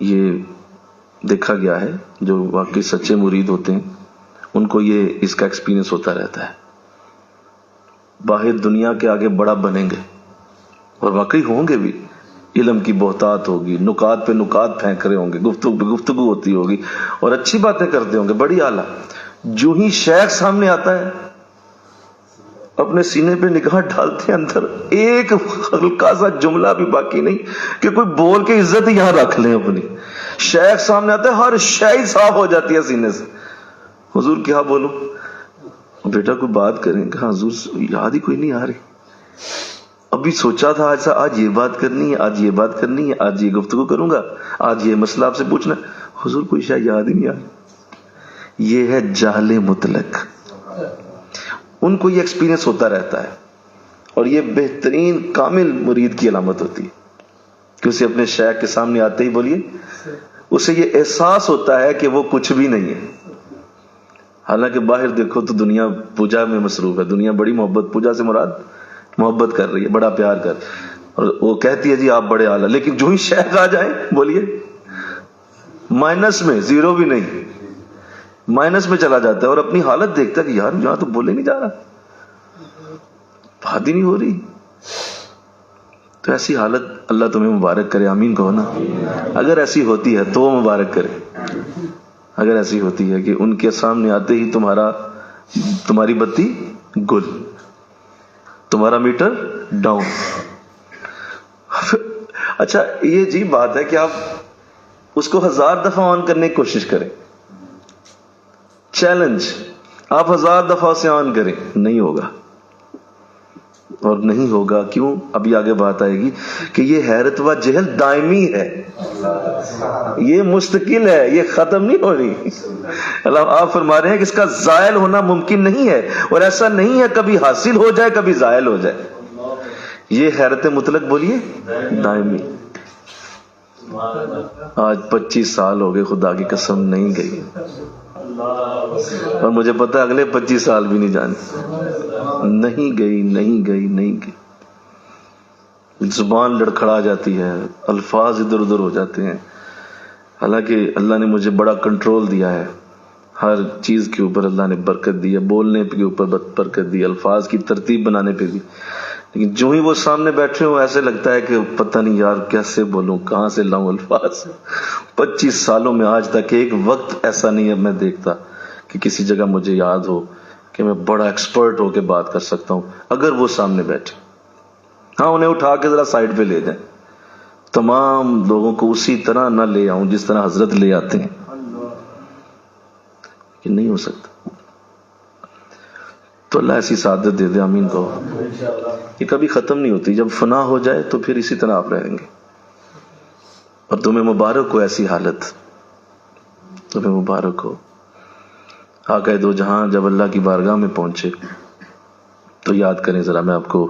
یہ دیکھا گیا ہے جو واقعی سچے مرید ہوتے ہیں ان کو یہ اس کا ایکسپیرینس ہوتا رہتا ہے، باہر دنیا کے آگے بڑا بنیں گے اور واقعی ہوں گے بھی، علم کی بہتات ہوگی، نکات پہ نکات پھینک رہے ہوں گے، گفتگو ہوتی ہوگی اور اچھی باتیں کرتے ہوں گے، بڑی اعلیٰ۔ جو ہی شیخ سامنے آتا ہے اپنے سینے پہ نگاہ ڈالتے ہیں، اندر ایک ہلکا سا جملہ بھی باقی نہیں کہ کوئی بول کے عزت ہی یہاں رکھ لیں اپنی. شیخ سامنے آتا ہے، ہر شے ہی صاف ہو جاتی ہے سینے سے. حضور کیا بولوں؟ بیٹا کوئی بات کریں. کہا حضور یاد ہی کوئی نہیں آ رہی. ابھی سوچا تھا آج یہ بات کرنی ہے، آج یہ بات کرنی ہے، آج یہ گفتگو کروں گا، آج یہ مسئلہ آپ سے پوچھنا. حضور کوئی شاید یاد ہی نہیں آ رہی. یہ ہے جہل مطلق. ان کو یہ ایکسپیرینس ہوتا رہتا ہے، اور یہ بہترین کامل مرید کی علامت ہوتی ہے کہ اسے اپنے شیخ کے سامنے آتے ہی بولیے اسے یہ احساس ہوتا ہے کہ وہ کچھ بھی نہیں ہے. حالانکہ باہر دیکھو تو دنیا پوجا میں مصروف ہے، دنیا بڑی محبت، پوجا سے مراد محبت کر رہی ہے، بڑا پیار کر، اور وہ کہتی ہے جی آپ بڑے اعلیٰ، لیکن جو ہی شیخ آ جائیں بولیے مائنس میں، زیرو بھی نہیں، مائنس میں چلا جاتا ہے، اور اپنی حالت دیکھتا ہے کہ یار یہاں تو بولے نہیں جا رہا، بات ہی نہیں ہو رہی. تو ایسی حالت اللہ تمہیں مبارک کرے. آمین کہو نا. اگر ایسی ہوتی ہے تو وہ مبارک کرے. اگر ایسی ہوتی ہے کہ ان کے سامنے آتے ہی تمہاری بتی گل، تمہارا میٹر ڈاؤن. اچھا یہ عجیب بات ہے کہ آپ اس کو 1000 دفعہ آن کرنے کی کوشش کریں، چیلنج، آپ 1000 دفعہ اسے آن کریں، نہیں ہوگا. اور نہیں ہوگا کیوں؟ ابھی آگے بات آئے گی کہ یہ حیرت و جہل دائمی ہے، یہ مستقل ہے، یہ ختم نہیں ہو رہی. اللہ آپ فرما رہے ہیں کہ اس کا زائل ہونا ممکن نہیں ہے، اور ایسا نہیں ہے کبھی حاصل ہو جائے کبھی زائل ہو جائے. یہ حیرت مطلق بولیے دائمی. آج 25 سال ہو گئے، خدا کی قسم نہیں گئی، اور مجھے پتا اگلے 25 سال بھی نہیں جانے. نہیں گئی. زبان لڑکھڑا جاتی ہے، الفاظ ادھر ادھر ہو جاتے ہیں. حالانکہ اللہ نے مجھے بڑا کنٹرول دیا ہے، ہر چیز کے اوپر اللہ نے برکت دی ہے، بولنے کے اوپر برکت دی، الفاظ کی ترتیب بنانے پہ بھی. لیکن جو ہی وہ سامنے بیٹھے ہو ایسے لگتا ہے کہ پتہ نہیں یار کیسے بولوں، کہاں سے لاؤں الفاظ. 25 سالوں میں آج تک ایک وقت ایسا نہیں ہے میں دیکھتا کہ کسی جگہ مجھے یاد ہو کہ میں بڑا ایکسپرٹ ہو کے بات کر سکتا ہوں اگر وہ سامنے بیٹھے. ہاں انہیں اٹھا کے ذرا سائڈ پہ لے جائیں، تمام لوگوں کو اسی طرح نہ لے آؤں جس طرح حضرت لے آتے ہیں، کہ نہیں ہو سکتا. تو اللہ ایسی سعادت دے دے. آمین کہو. یہ کبھی ختم نہیں ہوتی، جب فنا ہو جائے تو پھر اسی طرح آپ رہیں گے. اور تمہیں مبارک ہو ایسی حالت، تمہیں مبارک ہو. آقا دو جہاں جب اللہ کی بارگاہ میں پہنچے تو یاد کریں ذرا، میں آپ کو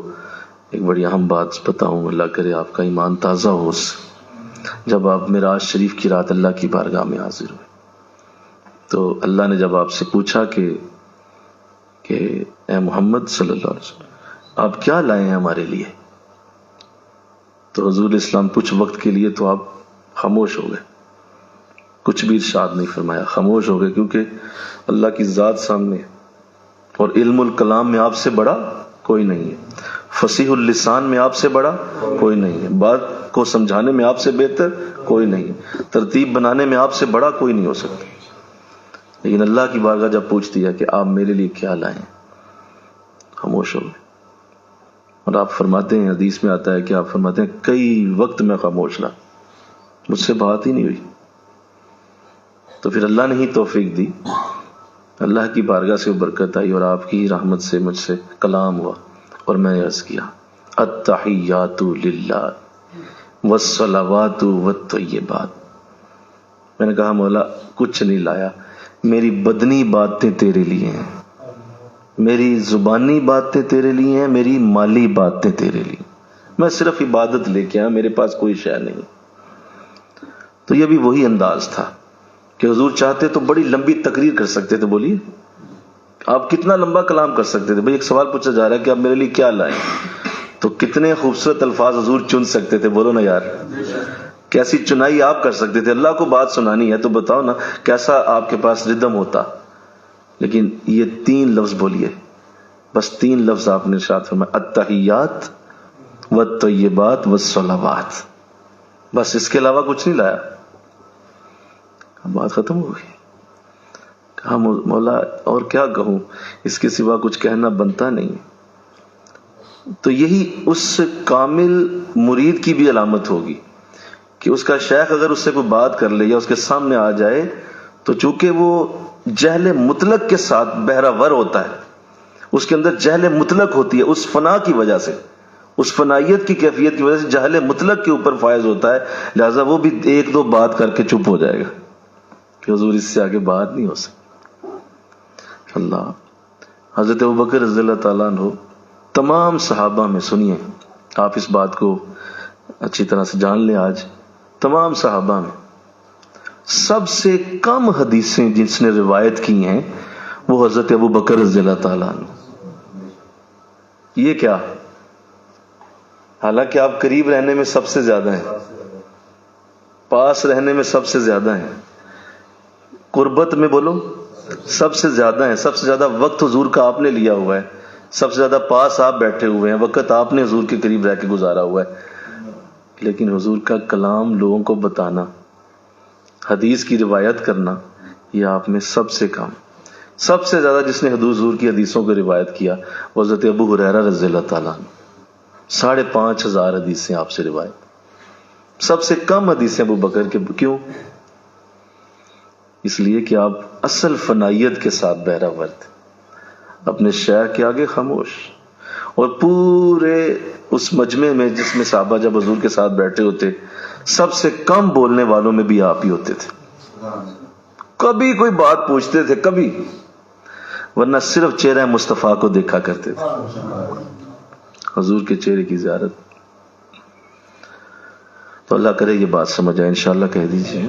ایک بڑی اہم بات بتاؤں، اللہ کرے آپ کا ایمان تازہ ہو اس سے. جب آپ معراج شریف کی رات اللہ کی بارگاہ میں حاضر ہوئے تو اللہ نے جب آپ سے پوچھا کہ اے محمد صلی اللہ علیہ وسلم آپ کیا لائے ہیں ہمارے لیے، تو حضور اسلام کچھ وقت کے لیے تو آپ خاموش ہو گئے، کچھ بھی ارشاد نہیں فرمایا، خاموش ہو گئے. کیونکہ اللہ کی ذات سامنے اور علم الکلام میں آپ سے بڑا کوئی نہیں ہے، فصیح اللسان میں آپ سے بڑا کوئی نہیں ہے، بات کو سمجھانے میں آپ سے بہتر کوئی نہیں ہے، ترتیب بنانے میں آپ سے بڑا کوئی نہیں ہو سکتا. لیکن اللہ کی بارگاہ جب پوچھ دیا کہ آپ میرے لیے کیا لائے ہیں، خاموش ہو گئے. اور آپ فرماتے ہیں، حدیث میں آتا ہے کہ آپ فرماتے ہیں کئی وقت میں خاموش رہا، مجھ سے بات ہی نہیں ہوئی. تو پھر اللہ نے ہی توفیق دی، اللہ کی بارگاہ سے برکت آئی، اور آپ کی رحمت سے مجھ سے کلام ہوا، اور میں نے عرض کیا التحیات للہ والصلوات والطیبات. میں نے کہا مولا کچھ نہیں لایا، میری بدنی باتیں تیرے لیے ہیں، میری زبانی باتیں تیرے لیے ہیں، میری مالی باتیں تیرے لیے، میں صرف عبادت لے کے آیا، میرے پاس کوئی شے نہیں. تو یہ بھی وہی انداز تھا کہ حضور چاہتے تو بڑی لمبی تقریر کر سکتے تھے. بولیے آپ کتنا لمبا کلام کر سکتے تھے. بھئی ایک سوال پوچھا جا رہا ہے کہ آپ میرے لیے کیا لائیں، تو کتنے خوبصورت الفاظ حضور چن سکتے تھے. بولو نا یار، کیسی چنائی آپ کر سکتے تھے. اللہ کو بات سنانی ہے تو بتاؤ نا کیسا آپ کے پاس ردم ہوتا. لیکن یہ 3 لفظ بولیے، بس 3 لفظ آپ نے ارشاد فرمایا التحیات والطیبات والصلوات، بس اس کے علاوہ کچھ نہیں لایا. بات ختم ہو گئی. کہا مولا اور کیا کہوں، اس کے سوا کچھ کہنا بنتا نہیں. تو یہی اس کامل مرید کی بھی علامت ہوگی کہ اس کا شیخ اگر اس سے کوئی بات کر لے یا اس کے سامنے آ جائے تو چونکہ وہ جہل مطلق کے ساتھ بہرہ ور ہوتا ہے، اس کے اندر جہل مطلق ہوتی ہے، اس فنا کی وجہ سے، اس فنائیت کی کیفیت کی وجہ سے جہل مطلق کے اوپر فائز ہوتا ہے، لہذا وہ بھی ایک دو بات کر کے چپ ہو جائے گا کہ حضور اس سے آگے بات نہیں ہو سکتی۔ اللہ، حضرت ابوبکر رضی اللہ تعالیٰ عنہ تمام صحابہ میں، سنیے آپ اس بات کو اچھی طرح سے جان لیں، آج تمام صحابہ میں سب سے کم حدیثیں جس نے روایت کی ہیں وہ حضرت ابوبکر رضی اللہ تعالیٰ عنہ۔ یہ کیا؟ حالانکہ آپ قریب رہنے میں سب سے زیادہ ہیں، پاس رہنے میں سب سے زیادہ ہیں، قربت میں بولو سب سے زیادہ ہیں، سب سے زیادہ وقت حضور کا آپ نے لیا ہوا ہے، سب سے زیادہ پاس آپ بیٹھے ہوئے ہیں، وقت آپ نے حضور کے قریب رہ کے گزارا ہوا ہے، لیکن حضور کا کلام لوگوں کو بتانا، حدیث کی روایت کرنا، یہ آپ میں سب سے کم۔ سب سے زیادہ جس نے حضور کی حدیثوں کو روایت کیا وہ حضرت ابو ہریرہ رضی اللہ تعالیٰ عنہ، 5,500 حدیثیں آپ سے روایت۔ سب سے کم حدیثیں ابو بکر کے، کیوں؟ اس لیے کہ آپ اصل فنائیت کے ساتھ بہرہ ور تھے، اپنے شیخ کے آگے خاموش، اور پورے اس مجمع میں جس میں صحابہ جب حضور کے ساتھ بیٹھے ہوتے سب سے کم بولنے والوں میں بھی آپ ہی ہوتے تھے۔ کبھی کوئی بات پوچھتے تھے کبھی، ورنہ صرف چہرہ مصطفیٰ کو دیکھا کرتے تھے، حضور کے چہرے کی زیارت۔ تو اللہ کرے یہ بات سمجھ آئے، انشاءاللہ کہہ دیجئے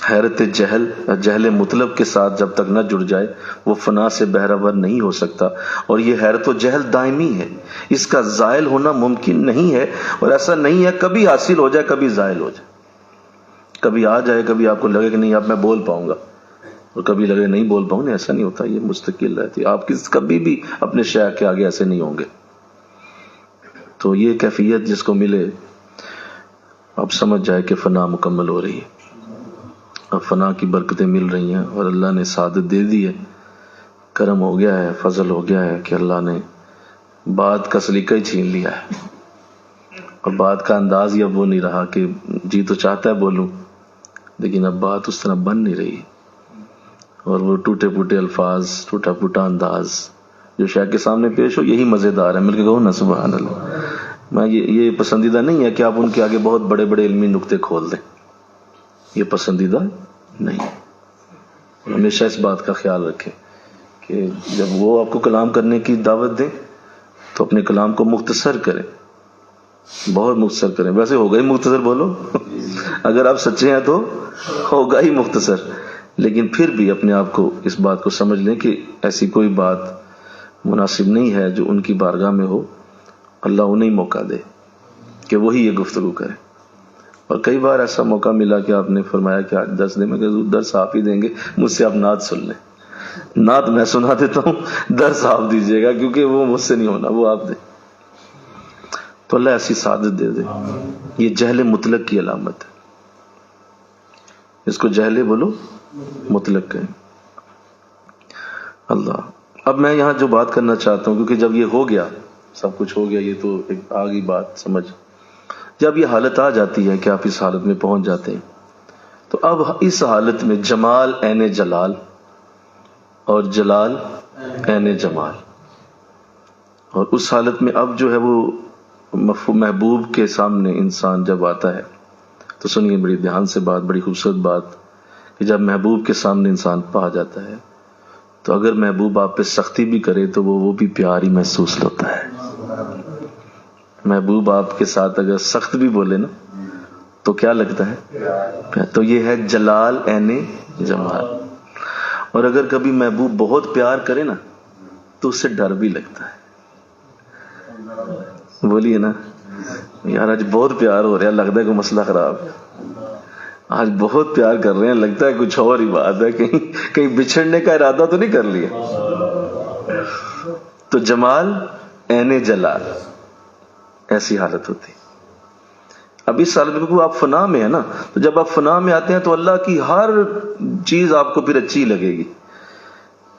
حیرت جہل مطلب کے ساتھ جب تک نہ جڑ جائے وہ فنا سے بہرہ ور نہیں ہو سکتا، اور یہ حیرت و جہل دائمی ہے، اس کا زائل ہونا ممکن نہیں ہے، اور ایسا نہیں ہے کبھی حاصل ہو جائے کبھی زائل ہو جائے، کبھی آ جائے کبھی آپ کو لگے کہ نہیں اب میں بول پاؤں گا، اور کبھی لگے نہیں بول پاؤں گا، ایسا نہیں ہوتا، یہ مستقل رہتی، آپ کبھی بھی اپنے شیخ کے آگے ایسے نہیں ہوں گے۔ تو یہ کیفیت جس کو ملے اب سمجھ جائے کہ فنا مکمل ہو رہی ہے، اب فنا کی برکتیں مل رہی ہیں، اور اللہ نے سعادت دے دی ہے، کرم ہو گیا ہے، فضل ہو گیا ہے کہ اللہ نے بات کا سلیقہ ہی چھین لیا ہے، اور بات کا انداز ہی اب وہ نہیں رہا کہ جی تو چاہتا ہے بولوں، لیکن اب بات اس طرح بن نہیں رہی، اور وہ ٹوٹے پھوٹے الفاظ، ٹوٹا پھوٹا انداز جو شیخ کے سامنے پیش ہو یہی مزیدار ہے، مل کے کہو نا سبحان اللہ۔ میں یہ پسندیدہ نہیں ہے کہ آپ ان کے آگے بہت بڑے بڑے علمی نقطے کھول دیں، یہ پسندیدہ نہیں، ہمیشہ اس بات کا خیال رکھیں کہ جب وہ آپ کو کلام کرنے کی دعوت دیں تو اپنے کلام کو مختصر کریں، بہت مختصر کریں، ویسے ہوگا ہی مختصر، بولو اگر آپ سچے ہیں تو ہوگا ہی مختصر، لیکن پھر بھی اپنے آپ کو اس بات کو سمجھ لیں کہ ایسی کوئی بات مناسب نہیں ہے جو ان کی بارگاہ میں ہو، اللہ انہیں موقع دے کہ وہی یہ گفتگو کرے۔ اور کئی بار ایسا موقع ملا کہ آپ نے فرمایا کہ آج درس دیں، میں کہ درس آپ ہی دیں گے، مجھ سے آپ نعت سن لیں، نعت میں سنا دیتا ہوں، درس آپ دیجیے گا، کیونکہ وہ مجھ سے نہیں ہونا، وہ آپ دیں۔ تو اللہ ایسی سعادت دے دے، یہ جہل مطلق کی علامت ہے، اس کو جہل بولو مطلق کہیں۔ اللہ، اب میں یہاں جو بات کرنا چاہتا ہوں، کیونکہ جب یہ ہو گیا، سب کچھ ہو گیا، یہ تو ایک آگئی بات سمجھ، جب یہ حالت آ جاتی ہے کہ آپ اس حالت میں پہنچ جاتے ہیں، تو اب اس حالت میں جمال عین جلال اور جلال عین جمال، اور اس حالت میں اب جو ہے وہ محبوب کے سامنے انسان جب آتا ہے، تو سنیے بڑی دھیان سے بات، بڑی خوبصورت بات، کہ جب محبوب کے سامنے انسان پا جاتا ہے تو اگر محبوب آپ پہ سختی بھی کرے تو وہ بھی پیار ہی محسوس ہوتا ہے۔ محبوب آپ کے ساتھ اگر سخت بھی بولے نا تو کیا لگتا ہے؟ تو یہ ہے جلال عین جمال۔ اور اگر کبھی محبوب بہت پیار کرے نا تو اس سے ڈر بھی لگتا ہے، بولیے نا یار آج بہت پیار ہو رہا ہے، لگتا ہے کوئی مسئلہ خراب ہے، آج بہت پیار کر رہے ہیں، لگتا ہے کچھ اور ہی بات ہے، کہیں بچھڑنے کا ارادہ تو نہیں کر لیا۔ تو جمال عین جلال، ایسی حالت ہوتی۔ اب اس حالت میں آپ فنا میں ہے نا، تو جب آپ فنا میں آتے ہیں تو اللہ کی ہر چیز آپ کو پھر اچھی لگے گی،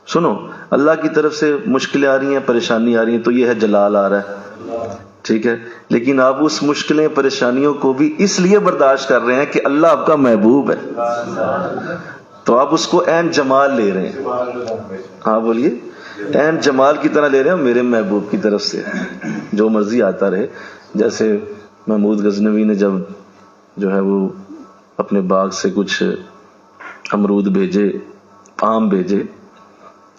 سنو، اللہ کی طرف سے مشکلیں آ رہی ہیں، پریشانی آ رہی ہیں، تو یہ ہے جلال آ رہا ہے، ٹھیک ہے، لیکن آپ اس مشکلیں پریشانیوں کو بھی اس لیے برداشت کر رہے ہیں کہ اللہ آپ کا محبوب ہے، تو آپ اس کو عین جمال لے رہے ہیں۔ ہاں بولیے، عین جمال کی طرح لے رہے ہیں، میرے محبوب کی طرف سے جو مرضی آتا رہے۔ جیسے محمود غزنوی نے جب جو ہے وہ اپنے باغ سے کچھ امرود بھیجے، آم بھیجے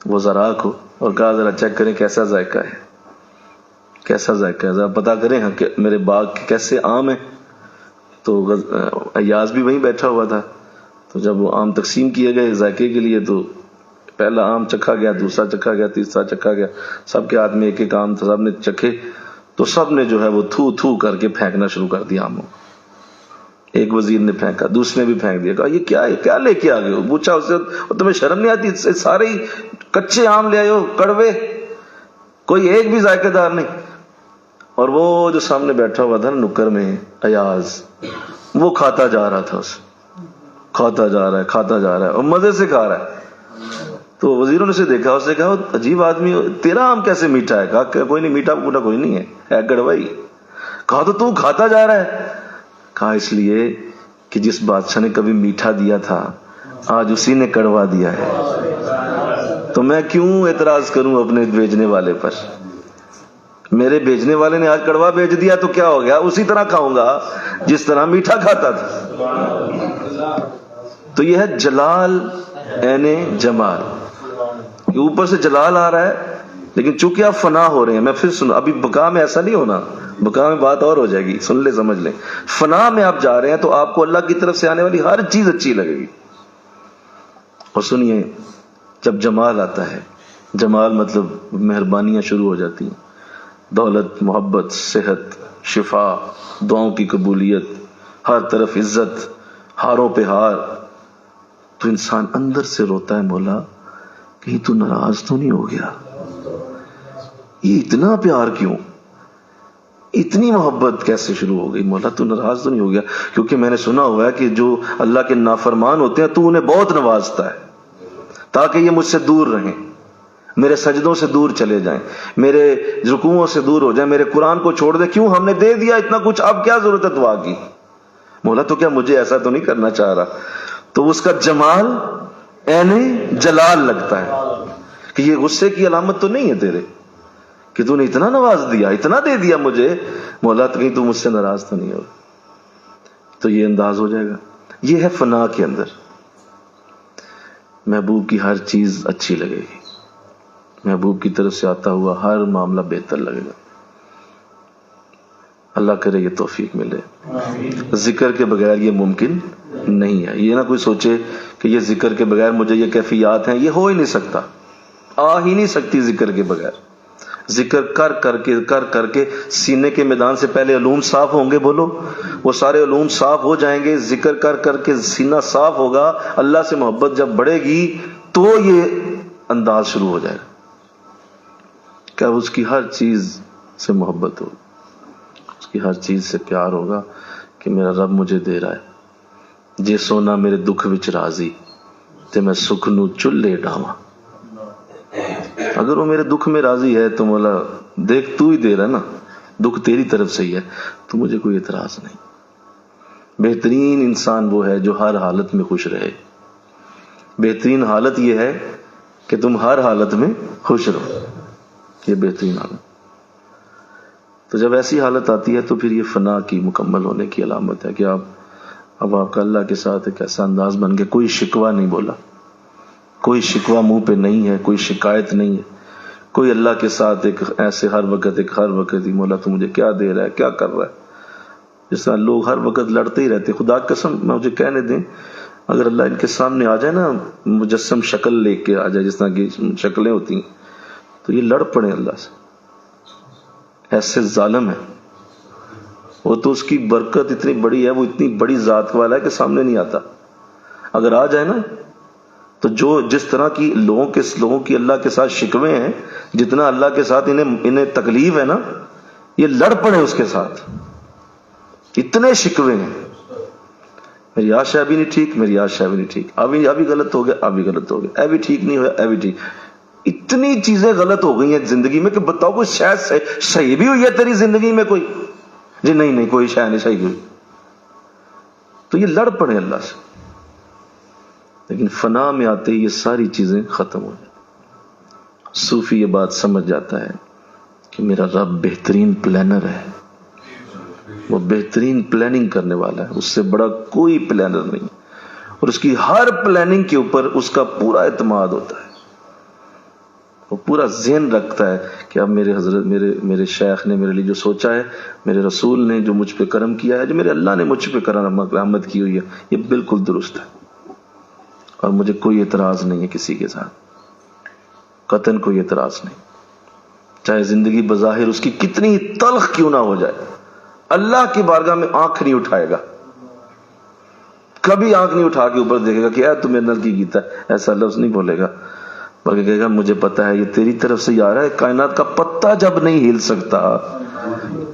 وہ ذرا کو، اور کہا ذرا چیک کریں کیسا ذائقہ ہے، کیسا ذائقہ ہے، ذرا پتا کریں ہاں کہ میرے باغ کے کیسے آم ہیں۔ تو ایاز بھی وہیں بیٹھا ہوا تھا، تو جب وہ آم تقسیم کیے گئے ذائقے کے لیے، تو پہلا آم چکھا گیا، دوسرا چکھا گیا، تیسرا چکھا گیا، سب کے ہاتھ میں ایک ایک آم تھا، سب نے چکھے، تو سب نے جو ہے وہ تھو تھو کر کے پھینکنا شروع کر دیا آموں۔ ایک وزیر نے پھینکا، دوسرے نے بھی پھینک دیا، کہا یہ کیا ہے، کیا لے کے آ گئے ہو؟ پوچھا اس سے، تمہیں شرم نہیں آتی؟ سارے ہی کچے آم لے آئے ہو، کڑوے، کوئی ایک بھی ذائقے دار نہیں۔ اور وہ جو سامنے بیٹھا ہوا تھا نا نکر میں، ایاز، وہ کھاتا جا رہا تھا، اسے کھاتا جا رہا ہے، کھاتا جا رہا ہے، اور مزے سے کھا رہا ہے۔ تو وزیروں نے اسے دیکھا، اس نے کہا عجیب آدمی، تیرا آم کیسے میٹھا ہے؟ کہا کوئی نہیں، میٹھا پوٹا کوئی نہیں ہے گڑوائی۔ کہا تو کھاتا جا رہا ہے؟ کہا اس لیے کہ جس بادشاہ نے کبھی میٹھا دیا تھا آج اسی نے کڑوا دیا ہے، تو میں کیوں اعتراض کروں اپنے بھیجنے والے پر؟ میرے بھیجنے والے نے آج کڑوا بھیج دیا تو کیا ہو گیا، اسی طرح کھاؤں گا جس طرح میٹھا کھاتا تھا۔ تو یہ ہے جلال عین جمال، اوپر سے جلال آ رہا ہے، لیکن چونکہ آپ فنا ہو رہے ہیں، میں پھر سنو، ابھی بقا میں ایسا نہیں ہونا، بقا میں بات اور ہو جائے گی، سن لے سمجھ لیں، فنا میں آپ جا رہے ہیں تو آپ کو اللہ کی طرف سے آنے والی ہر چیز اچھی لگے گی۔ اور سنیے، جب جمال آتا ہے، جمال مطلب مہربانیاں شروع ہو جاتی ہیں، دولت، محبت، صحت، شفا، دعاؤں کی قبولیت، ہر طرف عزت، ہاروں پہ ہار، تو انسان اندر سے روتا ہے، مولا کہیں تو ناراض تو نہیں ہو گیا، یہ اتنا پیار کیوں، اتنی محبت کیسے شروع ہو گئی، مولا تو ناراض تو نہیں ہو گیا؟ کیونکہ میں نے سنا ہوا ہے کہ جو اللہ کے نافرمان ہوتے ہیں تو انہیں بہت نوازتا ہے تاکہ یہ مجھ سے دور رہیں، میرے سجدوں سے دور چلے جائیں، میرے رکوعوں سے دور ہو جائیں، میرے قرآن کو چھوڑ دیں۔ کیوں؟ ہم نے دے دیا اتنا کچھ، اب کیا ضرورت ہے دعا کی؟ مولا تو کیا مجھے ایسا تو نہیں کرنا چاہ رہا؟ تو اس کا جمال عین جلال لگتا ہے کہ یہ غصے کی علامت تو نہیں ہے تیرے کہ تو نے اتنا نواز دیا، اتنا دے دیا مجھے، مولا تو کہیں تو مجھ سے ناراض تو نہیں ہو؟ تو یہ انداز ہو جائے گا۔ یہ ہے فنا کے اندر، محبوب کی ہر چیز اچھی لگے گی، محبوب کی طرف سے آتا ہوا ہر معاملہ بہتر لگے گا۔ اللہ کرے یہ توفیق ملے۔ ذکر کے بغیر یہ ممکن نہیں ہے۔ یہ نہ کوئی سوچے کہ یہ ذکر کے بغیر مجھے یہ کیفیات ہیں، یہ ہو ہی نہیں سکتا، آ ہی نہیں سکتی ذکر کے بغیر۔ ذکر کر کر کے سینے کے میدان سے پہلے علوم صاف ہوں گے، بولو، وہ سارے علوم صاف ہو جائیں گے، ذکر کر کے سینہ صاف ہوگا، اللہ سے محبت جب بڑھے گی تو یہ انداز شروع ہو جائے گا کہ اس کی ہر چیز سے محبت ہوگی، اس کی ہر چیز سے پیار ہوگا کہ میرا رب مجھے دے رہا ہے، جے سونا میرے دکھ وچ راضی تے میں سکھ نو چلے ڈاواں۔ اگر وہ میرے دکھ میں راضی ہے تو مولا دیکھ تو ہی دے رہا ہے نا، دکھ تیری طرف سے ہی ہے، تو مجھے کوئی اعتراض نہیں۔ بہترین انسان وہ ہے جو ہر حالت میں خوش رہے، بہترین حالت یہ ہے کہ تم ہر حالت میں خوش رہو، یہ بہترین حالت۔ تو جب ایسی حالت آتی ہے تو پھر یہ فنا کی مکمل ہونے کی علامت ہے کہ اب آپ کا اللہ کے ساتھ ایک ایسا انداز بن گیا، کوئی شکوہ نہیں بولا، کوئی شکوہ منہ پہ نہیں ہے، کوئی شکایت نہیں ہے، کوئی اللہ کے ساتھ ایک ایسے ہر وقت ہی مولا تو مجھے کیا دے رہا ہے، کیا کر رہا ہے۔ جس طرح لوگ ہر وقت لڑتے ہی رہتے، خدا کی قسم مجھے کہنے دیں، اگر اللہ ان کے سامنے آ جائے نا، مجسم شکل لے کے آ جائے جس طرح کی شکلیں ہوتی ہیں، تو یہ لڑ پڑے اللہ سے، ایسے ظالم ہے وہ، تو اس کی برکت اتنی بڑی ہے، وہ اتنی بڑی ذات والا ہے کہ سامنے نہیں آتا۔ اگر آ جائے نا تو جس طرح کی لوگوں کی اللہ کے ساتھ شکوے ہیں، جتنا اللہ کے ساتھ انہیں تکلیف ہے نا، یہ لڑ پڑے اس کے ساتھ، اتنے شکوے ہیں، میری آشا بھی نہیں ٹھیک، میری آشا بھی نہیں ٹھیک، ابھی غلط ہو گیا، ابھی غلط ہو گیا، ابھی ٹھیک نہیں ہوا، ابھی ٹھیک، اتنی چیزیں غلط ہو گئی ہیں زندگی میں کہ بتاؤ کوئی شاید صحیح بھی ہوئی ہے تیری زندگی میں کوئی؟ جی نہیں کوئی شاید نہیں صحیح ہوئی. تو یہ لڑ پڑے اللہ سے. لیکن فنا میں آتے ہی یہ ساری چیزیں ختم ہو جائیں. صوفی یہ بات سمجھ جاتا ہے کہ میرا رب بہترین پلانر ہے، وہ بہترین پلاننگ کرنے والا ہے، اس سے بڑا کوئی پلانر نہیں، اور اس کی ہر پلاننگ کے اوپر اس کا پورا اعتماد ہوتا ہے. وہ پورا ذہن رکھتا ہے کہ اب میرے حضرت میرے شیخ نے میرے لیے جو سوچا ہے، میرے رسول نے جو مجھ پہ کرم کیا ہے، جو میرے اللہ نے مجھ پہ رحمت کی ہوئی ہے، یہ بالکل درست ہے، اور مجھے کوئی اعتراض نہیں ہے کسی کے ساتھ، قطعاً کوئی اعتراض نہیں. چاہے زندگی بظاہر اس کی کتنی ہی تلخ کیوں نہ ہو جائے، اللہ کی بارگاہ میں آنکھ نہیں اٹھائے گا، کبھی آنکھ نہیں اٹھا کے اوپر دیکھے گا کہ اے تو میرے نال کی کیتا ہے، ایسا لفظ نہیں بولے گا، بلکہ کہے گا مجھے پتا ہے یہ تیری طرف سے آ رہا ہے. کائنات کا پتا جب نہیں ہل سکتا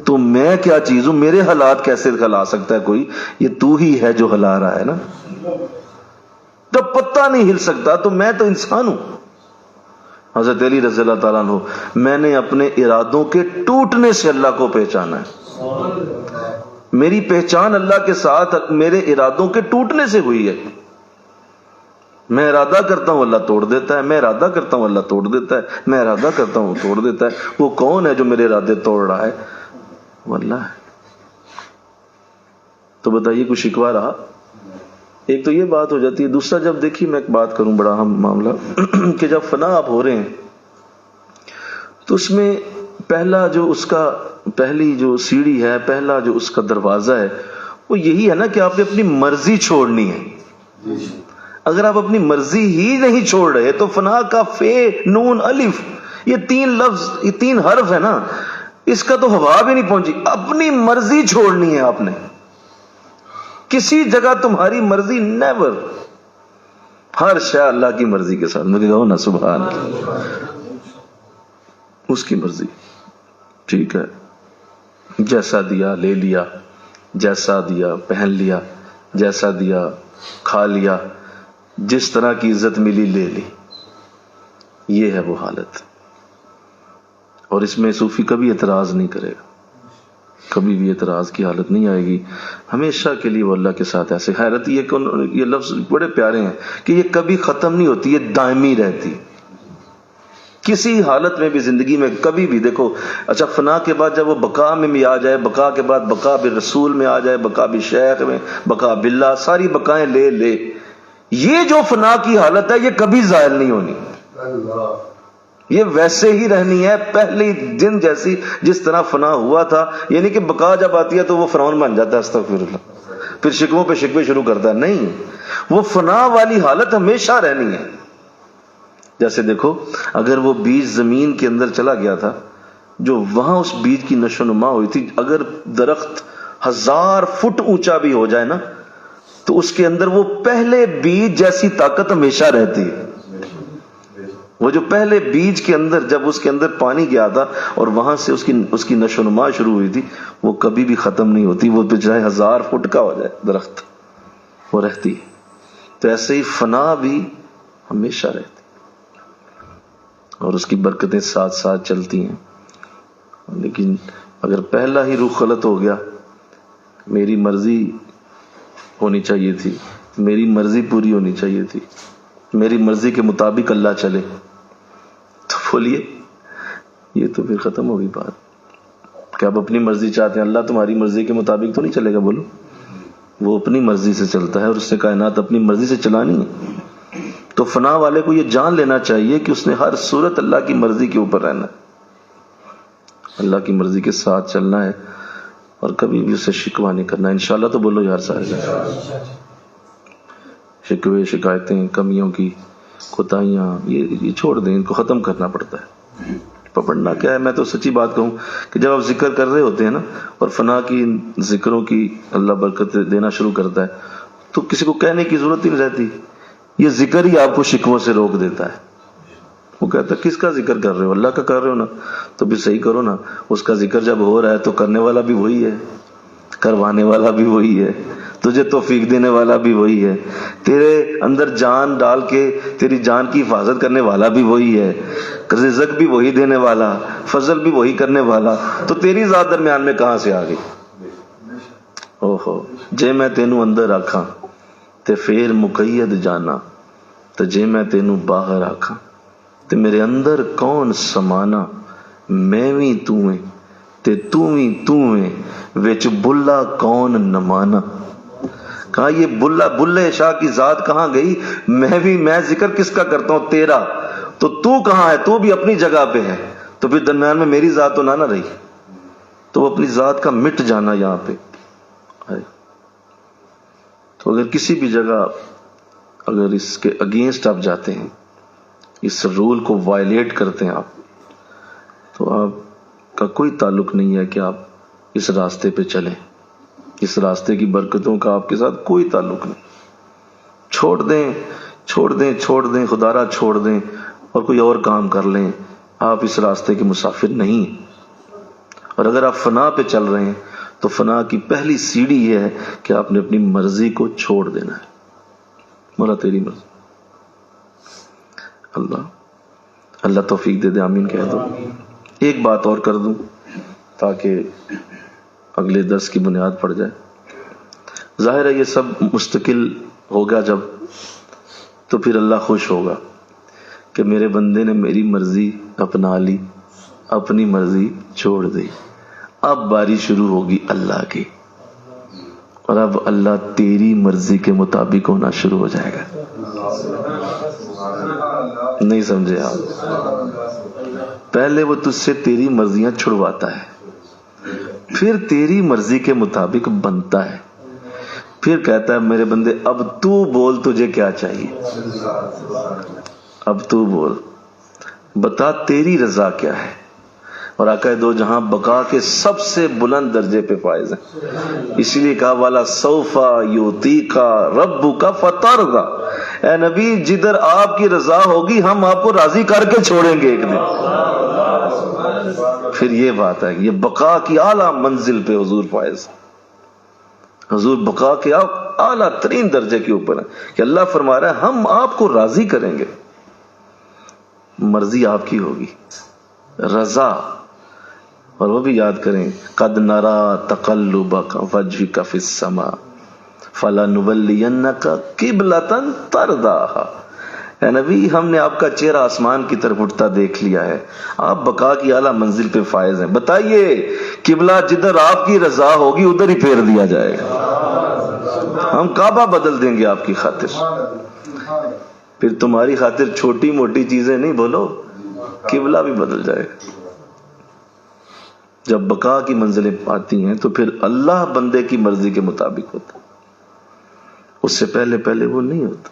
تو میں کیا چیز ہوں؟ میرے حالات کیسے ہلا سکتا ہے کوئی؟ یہ تو ہی ہے جو ہلا رہا ہے نا. جب پتا نہیں ہل سکتا تو میں تو انسان ہوں. حضرت علی رضی اللہ تعالیٰ عنہ، میں نے اپنے ارادوں کے ٹوٹنے سے اللہ کو پہچانا ہے. میری پہچان اللہ کے ساتھ میرے ارادوں کے ٹوٹنے سے ہوئی ہے. میں ارادہ کرتا ہوں اللہ توڑ دیتا ہے، میں ارادہ کرتا ہوں اللہ توڑ دیتا ہے، میں ارادہ کرتا ہوں توڑ دیتا ہے. وہ کون ہے جو میرے ارادے توڑ رہا ہے؟ وہ اللہ ہے. تو بتائیے کوئی شکوہ رہا؟ ایک تو یہ بات ہو جاتی ہے. دوسرا، جب دیکھیے میں ایک بات کروں، بڑا اہم معاملہ کہ جب فنا آپ ہو رہے ہیں تو اس میں پہلی جو سیڑھی ہے، پہلا جو اس کا دروازہ ہے، وہ یہی ہے نا کہ آپ نے اپنی مرضی چھوڑنی ہے. اگر آپ اپنی مرضی ہی نہیں چھوڑ رہے تو فنا کا فے نون الف، یہ 3 لفظ، یہ 3 حرف ہے نا، اس کا تو ہوا بھی نہیں پہنچی. اپنی مرضی چھوڑنی ہے آپ نے. کسی جگہ تمہاری مرضی نیور. ہر شے اللہ کی مرضی کے ساتھ. مجھے کہو نا سبحان اللہ. اس کی مرضی ٹھیک ہے، جیسا دیا لے لیا، جیسا دیا پہن لیا، جیسا دیا کھا لیا، جس طرح کی عزت ملی لے لی. یہ ہے وہ حالت. اور اس میں صوفی کبھی اعتراض نہیں کرے گا، کبھی بھی اعتراض کی حالت نہیں آئے گی. ہمیشہ کے لیے وہ اللہ کے ساتھ ایسے. حیرت یہ کہ یہ لفظ بڑے پیارے ہیں کہ یہ کبھی ختم نہیں ہوتی، یہ دائمی رہتی. کسی حالت میں بھی زندگی میں کبھی بھی دیکھو. اچھا، فنا کے بعد جب وہ بقا میں بھی آ جائے، بقا کے بعد بقا بالرسول میں آ جائے، بقا بالشیخ میں، بقا باللہ، ساری بقائیں لے یہ جو فنا کی حالت ہے یہ کبھی زائل نہیں ہونی. یہ ویسے ہی رہنی ہے پہلی دن جیسی جس طرح فنا ہوا تھا. یعنی کہ بقا جب آتی ہے تو وہ فرعون بن جاتا ہے، استغفر اللہ، پھر شکووں پہ شکوے شروع کرتا ہے. نہیں، وہ فنا والی حالت ہمیشہ رہنی ہے. جیسے دیکھو، اگر وہ بیج زمین کے اندر چلا گیا تھا، جو وہاں اس بیج کی نشو نما ہوئی تھی، اگر درخت 1000 فٹ اونچا بھی ہو جائے نا تو اس کے اندر وہ پہلے بیج جیسی طاقت ہمیشہ رہتی ہے. وہ جو پہلے بیج کے اندر، جب اس کے اندر پانی گیا تھا اور وہاں سے اس کی نشو نما شروع ہوئی تھی، وہ کبھی بھی ختم نہیں ہوتی. وہ چاہے 1000 فٹ کا ہو جائے درخت، وہ رہتی ہے. تو ایسے ہی فنا بھی ہمیشہ رہتی اور اس کی برکتیں ساتھ ساتھ چلتی ہیں. لیکن اگر پہلا ہی رخ غلط ہو گیا، میری مرضی ہونی چاہیے تھی، میری مرضی پوری ہونی چاہیے تھی، میری مرضی کے مطابق اللہ چلے، تو بولیے یہ تو پھر ختم ہوگی بات کہ آپ اپنی مرضی چاہتے ہیں. اللہ تمہاری مرضی کے مطابق تو نہیں چلے گا. بولو، وہ اپنی مرضی سے چلتا ہے اور اس نے کائنات اپنی مرضی سے چلانی ہے. تو فنا والے کو یہ جان لینا چاہیے کہ اس نے ہر صورت اللہ کی مرضی کے اوپر رہنا ہے، اللہ کی مرضی کے ساتھ چلنا ہے، اور کبھی بھی اسے شکوہ نہیں کرنا. انشاءاللہ تو بولو یار سارے شکوے، شکایتیں، کمیوں کی کوتاہیاں یہ چھوڑ دیں. ان کو ختم کرنا پڑتا ہے. پکڑنا کیا ہے؟ میں تو سچی بات کہوں کہ جب آپ ذکر کر رہے ہوتے ہیں نا اور فنا کی ذکروں کی اللہ برکت دینا شروع کرتا ہے تو کسی کو کہنے کی ضرورت ہی نہیں رہتی. یہ ذکر ہی آپ کو شکووں سے روک دیتا ہے. وہ کہتا ہے کس کا ذکر کر رہے ہو؟ اللہ کا کر رہے ہو نا، تو بھی صحیح کرو نا. اس کا ذکر جب ہو رہا ہے تو کرنے والا بھی وہی ہے، کروانے والا بھی وہی ہے. تو تجھے توفیق دینے والا بھی وہی ہے، تیرے اندر جان ڈال کے تیری جان کی حفاظت کرنے والا بھی وہی ہے، رزق بھی وہی دینے والا، فضل بھی وہی کرنے والا، تو تیری ذات درمیان میں کہاں سے آ گئی؟ اوہو، جے میں تینوں اندر رکھاں تے پھر مقید جانا، تے جے میں تینوں باہر رکھاں تے میرے اندر کون سمانا، میں بھی تو ہیں تے تو بھی تو ہیں، وچ بلا کون نمانا۔ کہا یہ بلے شاہ کی ذات کہاں گئی؟ میں ذکر کس کا کرتا ہوں؟ تیرا۔ تو کہاں ہے؟ تو بھی اپنی جگہ پہ ہے، تو پھر درمیان میں میری ذات تو نہ رہی، تو اپنی ذات کا مٹ جانا یہاں پہ ہے۔ تو اگر کسی بھی جگہ اگر اس کے اگینسٹ آپ جاتے ہیں، اس رول کو وائلیٹ کرتے ہیں آپ، تو آپ کا کوئی تعلق نہیں ہے کہ آپ اس راستے پہ چلیں، اس راستے کی برکتوں کا آپ کے ساتھ کوئی تعلق نہیں۔ چھوڑ دیں خدا را چھوڑ دیں اور کوئی اور کام کر لیں، آپ اس راستے کے مسافر نہیں۔ اور اگر آپ فنا پہ چل رہے ہیں تو فنا کی پہلی سیڑھی یہ ہے کہ آپ نے اپنی مرضی کو چھوڑ دینا ہے۔ مولا تیری مرضی۔ اللہ توفیق دے دے، آمین کہہ دو۔ ایک بات اور کر دوں تاکہ اگلے درس کی بنیاد پڑ جائے۔ ظاہر ہے یہ سب مستقل ہوگا جب، تو پھر اللہ خوش ہوگا کہ میرے بندے نے میری مرضی اپنا لی، اپنی مرضی چھوڑ دی۔ اب باری شروع ہوگی اللہ کی، اور اب اللہ تیری مرضی کے مطابق ہونا شروع ہو جائے گا۔ نہیں سمجھے آپ؟ پہلے وہ تجھ سے تیری مرضیاں چھڑواتا ہے، پھر تیری مرضی کے مطابق بنتا ہے، پھر کہتا ہے میرے بندے اب تو بول تجھے کیا چاہیے، اب تو بول، بتا تیری رضا کیا ہے۔ اور آقا دو جہاں بقا کے سب سے بلند درجے پہ فائز ہیں، اسی لیے کہا والا سوفا یوتیکا ربک فترضی، اے نبی جدھر آپ کی رضا ہوگی ہم آپ کو راضی کر کے چھوڑیں گے ایک دن۔ پھر یہ بات ہے، یہ بقا کی اعلیٰ منزل پہ حضور فائز، حضور بقا کے اعلیٰ ترین درجے کے اوپر ہے کہ اللہ فرما رہا ہے ہم آپ کو راضی کریں گے، مرضی آپ کی ہوگی، رضا۔ اور وہ بھی یاد کریں قد نرا تقلبک وجہک فی السماء فلنولینک قبلۃ ترضاھا، اے نبی ہم نے آپ کا چہرہ آسمان کی طرف اٹھتا دیکھ لیا ہے، آپ بقا کی اعلیٰ منزل پہ فائز ہیں، بتائیے قبلہ جدھر آپ کی رضا ہوگی ادھر ہی پھیر دیا جائے گا، ہم کعبہ بدل دیں گے آپ کی خاطر، پھر تمہاری خاطر چھوٹی موٹی چیزیں نہیں، بولو قبلہ بھی بدل جائے گا۔ جب بقا کی منزلیں آتی ہیں تو پھر اللہ بندے کی مرضی کے مطابق ہوتا، اس سے پہلے وہ نہیں ہوتا،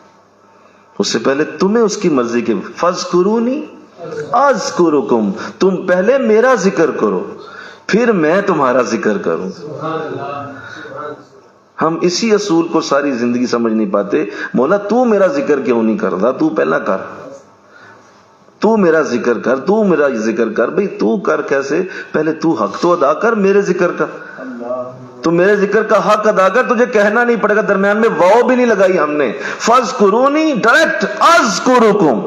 اس سے پہلے تمہیں اس کی مرضی کے فاذکرونی اذکرکم، تم پہلے میرا ذکر کرو پھر میں تمہارا ذکر کروں۔ ہم اسی اصول کو ساری زندگی سمجھ نہیں پاتے، مولا تو میرا ذکر کیوں نہیں کرتا؟ تو پہلا کر، تو میرا ذکر کر، تو میرا ذکر کر۔ بھئی تو کر کیسے؟ پہلے تو حق تو ادا کر میرے ذکر کا، تو میرے ذکر کا حق ادا کر، تجھے کہنا نہیں پڑے گا، درمیان میں واو بھی نہیں لگائی ہم نے، فاذکرونی ڈائریکٹ اذکرکم،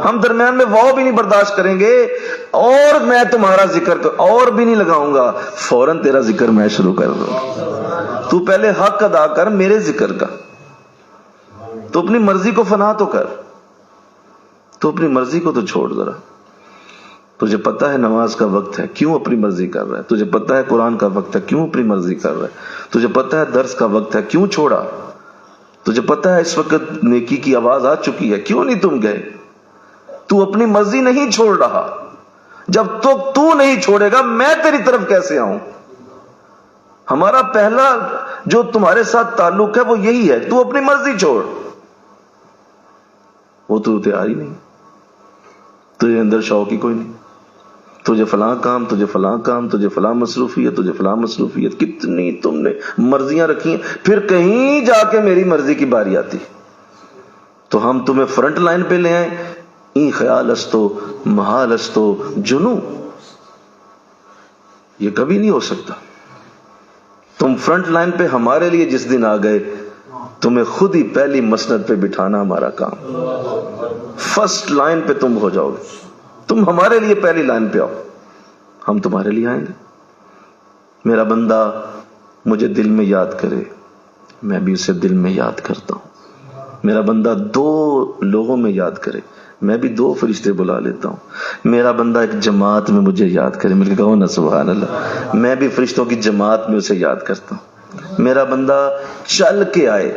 ہم درمیان میں واو بھی نہیں برداشت کریں گے، اور میں تمہارا ذکر کر، اور بھی نہیں لگاؤں گا، فوراً تیرا ذکر میں شروع کر دوں۔ تو پہلے حق ادا کر میرے ذکر کا، تو اپنی مرضی کو فنا تو کر، تو اپنی مرضی کو تو چھوڑ ذرا۔ تجھے پتا ہے نماز کا وقت ہے، کیوں اپنی مرضی کر رہا ہے؟ تجھے پتا ہے قرآن کا وقت ہے، کیوں اپنی مرضی کر رہا ہے؟ تجھے پتا ہے درس کا وقت ہے، کیوں چھوڑا؟ تجھے پتا ہے اس وقت نیکی کی آواز آ چکی ہے، کیوں نہیں تم گئے؟ تو اپنی مرضی نہیں چھوڑ رہا، جب تک تو نہیں چھوڑے گا میں تیری طرف کیسے آؤں؟ ہمارا پہلا جو تمہارے ساتھ تعلق ہے وہ یہی ہے، تو اپنی مرضی چھوڑ، وہ تو تیار ہی نہیں، تجھے اندر شوق ہی کوئی نہیں، تجھے فلاں کام، تجھے فلاں کام، تجھے فلاں مصروفیت، تجھے فلاں مصروفیت، کتنی تم نے مرضیاں رکھی ہیں، پھر کہیں جا کے میری مرضی کی باری آتی تو ہم تمہیں فرنٹ لائن پہ لے آئیں، این خیال استو محال استو جنو، یہ کبھی نہیں ہو سکتا۔ تم فرنٹ لائن پہ ہمارے لیے جس دن آ گئے تمہیں خود ہی پہلی مسند پہ بٹھانا ہمارا کام. فرسٹ لائن پہ تم ہو جاؤ گے, تم ہمارے لیے پہلی لائن پہ آؤ, ہم تمہارے لیے آئیں گے. میرا بندہ مجھے دل میں یاد کرے, میں بھی اسے دل میں یاد کرتا ہوں. میرا بندہ 2 لوگوں میں یاد کرے, میں بھی 2 فرشتے بلا لیتا ہوں. میرا بندہ ایک جماعت میں مجھے یاد کرے, مل کے کہو نا سبحان اللہ, میں بھی فرشتوں کی جماعت میں اسے یاد کرتا ہوں. میرا بندہ چل کے آئے,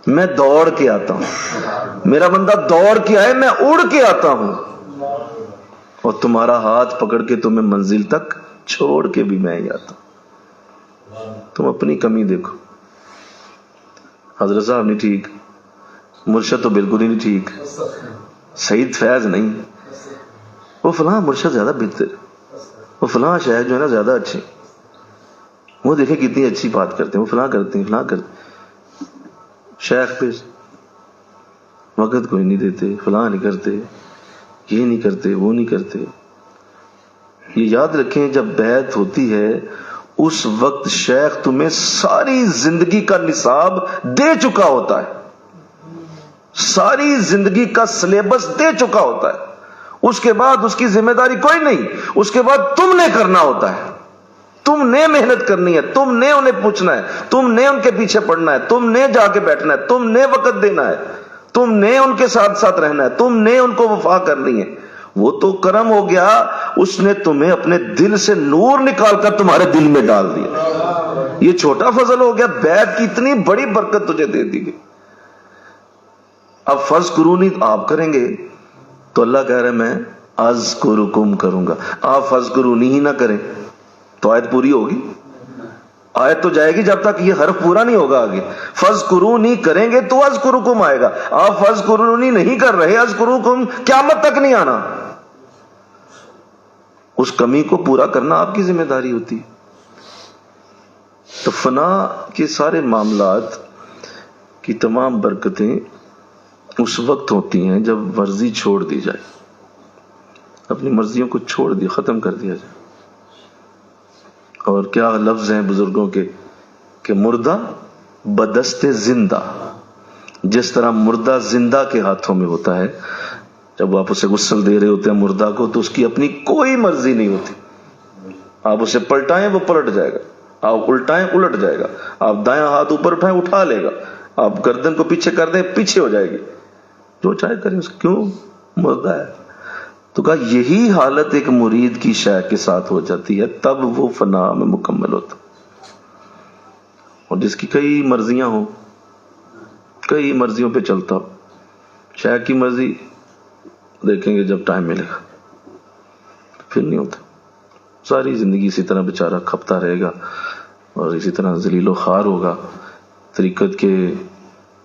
میں دوڑ کے آتا ہوں. میرا بندہ دوڑ کے آئے, میں اڑ کے آتا ہوں. اور تمہارا ہاتھ پکڑ کے تمہیں منزل تک چھوڑ کے بھی میں ہی آتا ہوں. تم اپنی کمی دیکھو. حضرت صاحب نہیں ٹھیک, مرشد تو بالکل ہی نہیں ٹھیک, سعید فیض نہیں, وہ فلاں مرشد زیادہ بہتر, وہ فلاں شیخ جو ہے نا زیادہ اچھے, وہ دیکھیں کتنی اچھی بات کرتے ہیں, وہ فلاں کرتے ہیں فلاں کرتے. شیخ پہ وقت کوئی نہیں دیتے, فلاں نہیں کرتے, یہ نہیں کرتے, وہ نہیں کرتے. یہ یاد رکھیں جب بیعت ہوتی ہے اس وقت شیخ تمہیں ساری زندگی کا نصاب دے چکا ہوتا ہے, ساری زندگی کا سلیبس دے چکا ہوتا ہے. اس کے بعد اس کی ذمہ داری کوئی نہیں, اس کے بعد تم نے کرنا ہوتا ہے. تم نے محنت کرنی ہے, تم نے انہیں پوچھنا ہے, تم نے ان کے پیچھے پڑنا ہے, تم نے جا کے بیٹھنا ہے, تم نے وقت دینا ہے, تم نے ان کے ساتھ ساتھ رہنا ہے, تم نے ان کو وفا کرنی ہے. وہ تو کرم ہو گیا, اس نے تمہیں اپنے دل سے نور نکال کر تمہارے دل میں ڈال دیا. یہ چھوٹا فضل ہو گیا, بیعت کی اتنی بڑی برکت تجھے دے دی گئی. اب فرض کرونی آپ کریں گے تو اللہ کہہ رہے میں اذکرکم کروں گا. آپ فرض کرونی ہی نہ کریں تو آیت پوری ہوگی؟ آیت تو جائے گی جب تک یہ حرف پورا نہیں ہوگا. آگے فرض کرونی کریں گے تو اذکرکم آئے گا. آپ فرض کرونی نہیں کر رہے, اذکرکم قیامت تک نہیں آنا. اس کمی کو پورا کرنا آپ کی ذمہ داری ہوتی. تو فنا کے سارے معاملات کی تمام برکتیں اس وقت ہوتی ہیں جب ورزی چھوڑ دی جائے, اپنی مرضیوں کو چھوڑ دیا, ختم کر دیا جائے. اور کیا لفظ ہیں بزرگوں کے کہ مردہ بدست زندہ. جس طرح مردہ زندہ کے ہاتھوں میں ہوتا ہے, جب آپ اسے غسل دے رہے ہوتے ہیں مردہ کو تو اس کی اپنی کوئی مرضی نہیں ہوتی. آپ اسے پلٹائیں وہ پلٹ جائے گا, آپ الٹائیں الٹ جائے گا, آپ دایاں ہاتھ اوپر اٹھائیں اٹھا لے گا, آپ گردن کو پیچھے کر دیں پیچھے ہو جائے گی, جو چاہے کریں. کیوں؟ مردہ ہے. تو کہا یہی حالت ایک مرید کی شیخ کے ساتھ ہو جاتی ہے, تب وہ فنا میں مکمل ہوتا. اور جس کی کئی مرضیاں ہوں, کئی مرضیوں پہ چلتا ہو, شیخ کی مرضی دیکھیں گے جب ٹائم ملے گا, پھر نہیں ہوتا. ساری زندگی اسی طرح بیچارہ کھپتا رہے گا اور اسی طرح ذلیل و خوار ہوگا. طریقت کے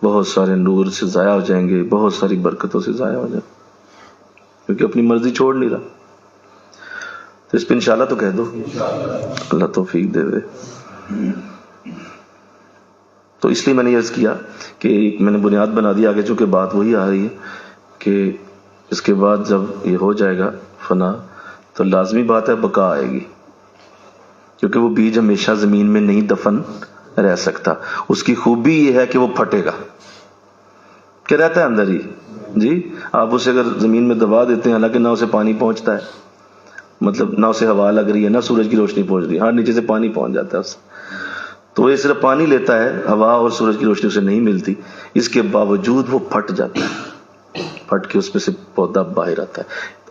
بہت سارے نور سے ضائع ہو جائیں گے, بہت ساری برکتوں سے ضائع ہو جائیں گے, کیونکہ اپنی مرضی چھوڑ نہیں رہا. تو اس پہ انشاءاللہ تو کہہ دو, اللہ توفیق دے دے. تو اس لیے میں نے عرض کیا کہ میں نے بنیاد بنا دی, آگے چونکہ بات وہی آ رہی ہے کہ اس کے بعد جب یہ ہو جائے گا فنا تو لازمی بات ہے بقا آئے گی, کیونکہ وہ بیج ہمیشہ زمین میں نہیں دفن رہ سکتا. اس کی خوبی یہ ہے کہ وہ پھٹے گا, کہ رہتا ہے اندر ہی. جی آپ اسے اگر زمین میں دبا دیتے ہیں, حالانکہ نہ اسے پانی پہنچتا ہے, مطلب نہ اسے ہوا لگ رہی ہے, نہ سورج کی روشنی پہنچ رہی ہے, ہاں نیچے سے پانی پہنچ جاتا ہے اسے, تو وہ صرف پانی لیتا ہے, ہوا اور سورج کی روشنی اسے نہیں ملتی. اس کے باوجود وہ پھٹ جاتا ہے, پھٹ کے اس میں سے پودا باہر آتا ہے.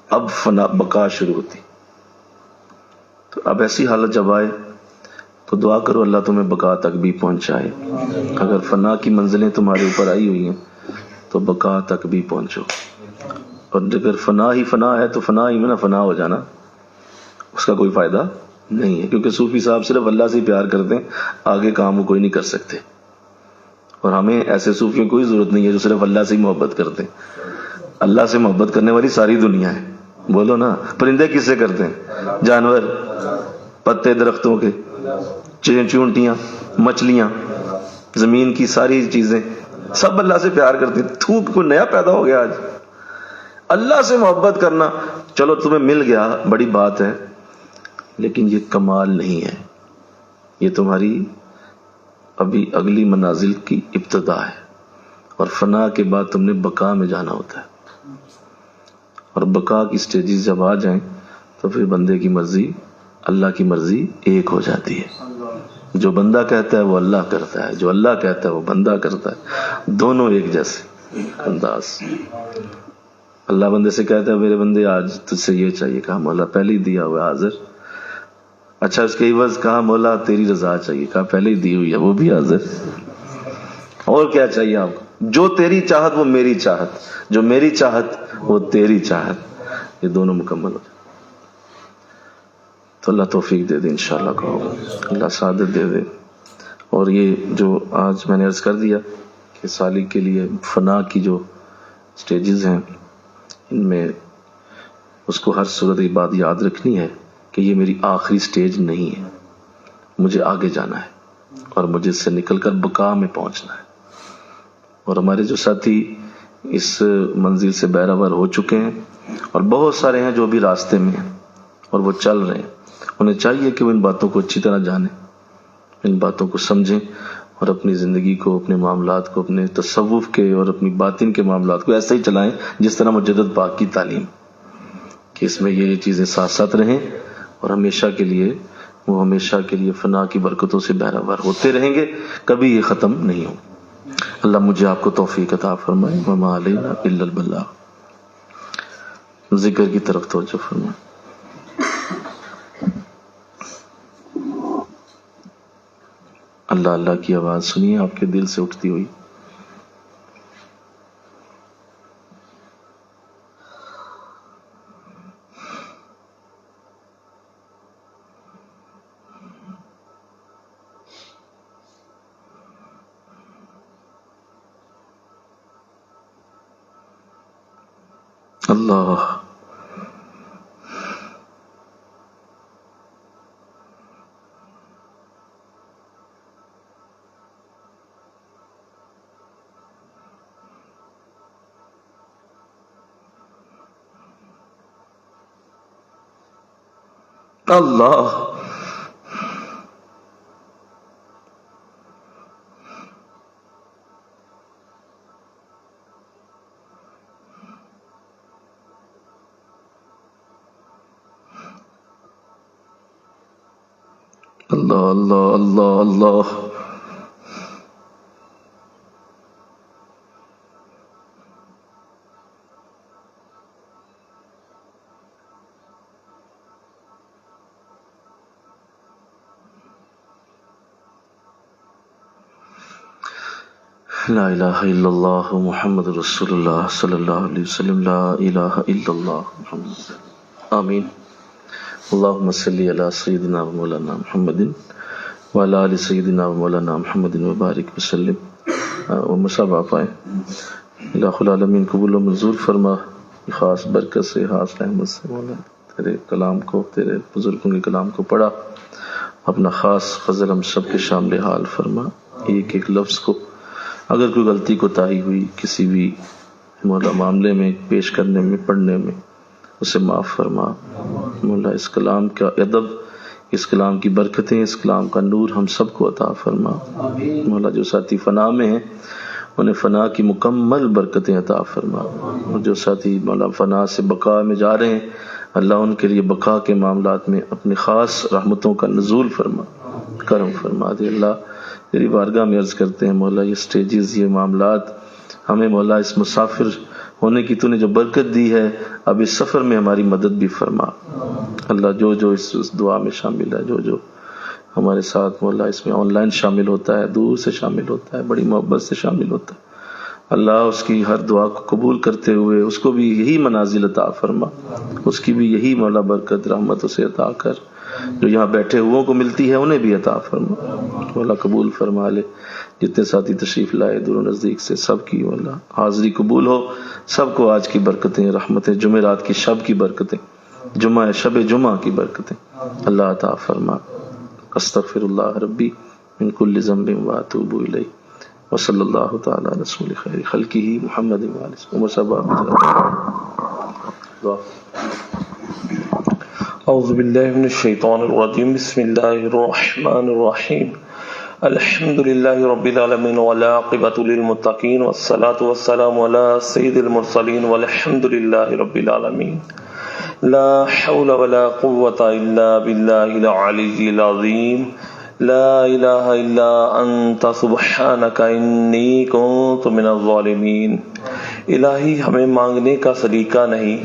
اب فنا بقا شروع ہوتی. تو اب ایسی حالت جب آئے تو دعا کرو اللہ تمہیں بقا تک بھی پہنچائے. اگر فنا کی منزلیں تمہارے اوپر آئی ہوئی ہیں تو بقا تک بھی پہنچو. اور اگر فنا ہی فنا ہے تو فنا ہی میں نہ فنا ہو جانا, اس کا کوئی فائدہ نہیں ہے, کیونکہ صوفی صاحب صرف اللہ سے پیار کرتے ہیں, آگے کام وہ کوئی نہیں کر سکتے. اور ہمیں ایسے صوفیوں کوئی ضرورت نہیں ہے جو صرف اللہ سے ہی محبت کرتے ہیں. اللہ سے محبت کرنے والی ساری دنیا ہے. بولو نا, پرندے کس سے کرتے ہیں؟ جانور, پتے درختوں کے, چونٹیاں, مچھلیاں, زمین کی ساری چیزیں, سب اللہ سے پیار کرتے ہیں. تھوک کوئی نیا پیدا ہو گیا آج. اللہ سے محبت کرنا چلو تمہیں مل گیا, بڑی بات ہے, لیکن یہ کمال نہیں ہے, یہ تمہاری ابھی اگلی منازل کی ابتدا ہے، اور فنا کے بعد تم نے بقا میں جانا ہوتا ہے، اور بقا کی سٹیجز جب آ جائیں تو پھر بندے کی مرضی اللہ کی مرضی ایک ہو جاتی ہے۔ جو بندہ کہتا ہے وہ اللہ کرتا ہے، جو اللہ کہتا ہے وہ بندہ کرتا ہے، دونوں ایک جیسے انداز۔ اللہ بندے سے کہتا ہے میرے بندے آج تجھ سے یہ چاہیے، کہا مولا پہلے ہی دیا ہوا حاضر۔ اچھا اس کے عوض کہا مولا تیری رضا چاہیے، کہا پہلے ہی دی ہوئی ہے وہ بھی حاضر۔ اور کیا چاہیے آپ کو؟ جو تیری چاہت وہ میری چاہت، جو میری چاہت وہ تیری چاہت، یہ دونوں مکمل ہو جائے تو اللہ توفیق دے دے انشاءاللہ کو، اللہ سعادت دے دے۔ اور یہ جو آج میں نے عرض کر دیا کہ سالک کے لیے فنا کی جو سٹیجز ہیں، ان میں اس کو ہر صورت یہ بات یاد رکھنی ہے کہ یہ میری آخری سٹیج نہیں ہے، مجھے آگے جانا ہے اور مجھے اس سے نکل کر بقا میں پہنچنا ہے۔ اور ہمارے جو ساتھی اس منزل سے بہرور ہو چکے ہیں اور بہت سارے ہیں جو بھی راستے میں ہیں اور وہ چل رہے ہیں، انہیں چاہیے کہ وہ ان باتوں کو اچھی طرح جانیں، ان باتوں کو سمجھیں اور اپنی زندگی کو، اپنے معاملات کو، اپنے تصوف کے اور اپنی باطن کے معاملات کو ایسے ہی چلائیں جس طرح مجدد پاک کی تعلیم، کہ اس میں یہ چیزیں ساتھ ساتھ رہیں اور ہمیشہ کے لیے وہ ہمیشہ کے لیے فنا کی برکتوں سے بہرور ہوتے رہیں گے، کبھی یہ ختم نہیں ہو۔ اللہ مجھے آپ کو توفیق عطا فرمائے۔ وما علینا الا البلاغ۔ ذکر کی طرف توجہ فرمائے۔ اللہ اللہ کی آواز سنیے آپ کے دل سے اٹھتی ہوئی۔ اللہ اللہ اللہ اللہ اللہ اللہ لا الہ الا اللہ محمد رسول اللہ صلی اللہ علیہ وسلم، لا الہ الا اللہ محمد۔ آمین۔ اللہم صلی علی سیدنا و مولانا محمد وعلی آل سیدنا و مولانا محمد وبارک وسلم۔ ومصاب آپ آئیں۔ الہ العالمین قبول و منظور فرما، خاص برکت سے، خاص رحمت سے مولا تیرے کلام کو، تیرے بزرگوں کے کلام کو پڑھا، اپنا خاص فضل ہم سب کے شامل حال فرما۔ ایک ایک لفظ کو اگر کوئی غلطی کوتاہی ہوئی کسی بھی مولا معاملے میں پیش کرنے میں، پڑھنے میں، اسے معاف فرما مولا۔ اس کلام کا ادب، اس کلام کی برکتیں، اس کلام کا نور ہم سب کو عطا فرما مولا۔ جو ساتھی فنا میں ہیں انہیں فنا کی مکمل برکتیں عطا فرما، اور جو ساتھی مولا فنا سے بقا میں جا رہے ہیں اللہ ان کے لیے بقا کے معاملات میں اپنے خاص رحمتوں کا نزول فرما، کرم فرما دے۔ اللہ تیری بارگاہ میں عرض کرتے ہیں مولا، یہ سٹیجز، یہ معاملات ہمیں مولا اس مسافر ہونے کی تو نے جو برکت دی ہے، اب اس سفر میں ہماری مدد بھی فرما اللہ۔ جو جو اس دعا میں شامل ہے، جو جو ہمارے ساتھ مولا اس میں آن لائن شامل ہوتا ہے، دور سے شامل ہوتا ہے، بڑی محبت سے شامل ہوتا ہے اللہ، اس کی ہر دعا کو قبول کرتے ہوئے اس کو بھی یہی منازل عطا فرما، اس کی بھی یہی مولا برکت رحمت اسے عطا کر جو یہاں بیٹھے ہوئوں کو ملتی ہے، انہیں بھی عطا فرما مولا۔ قبول فرما لے جتنے ساتھی تشریف لائے دور و نزدیک سے، سب کی مولا حاضری قبول ہو، سب کو آج کی برکتیں، رحمتیں، جمعرات کی شب کی برکتیں، شب جمعہ کی برکتیں اللہ عطا فرما۔ استغفر اللہ ربی من کل ذنب واتوب الیہ، وصلی اللہ تعالی علی رسول خیر خلقہ محمد اعوذ باللہ من الشیطان الرجیم، بسم اللہ الرحمن الرحیم۔ الحمد لله رب العالمين والعاقبة للمتقين والصلاة والسلام على سيد المرسلين والحمد لله رب العالمين. لا حول ولا قوة إلا بالله العلي العظيم. لا إله إلا أنت سبحانك إني كنت من الظالمين. الہی ہمیں مانگنے کا سلیقہ نہیں،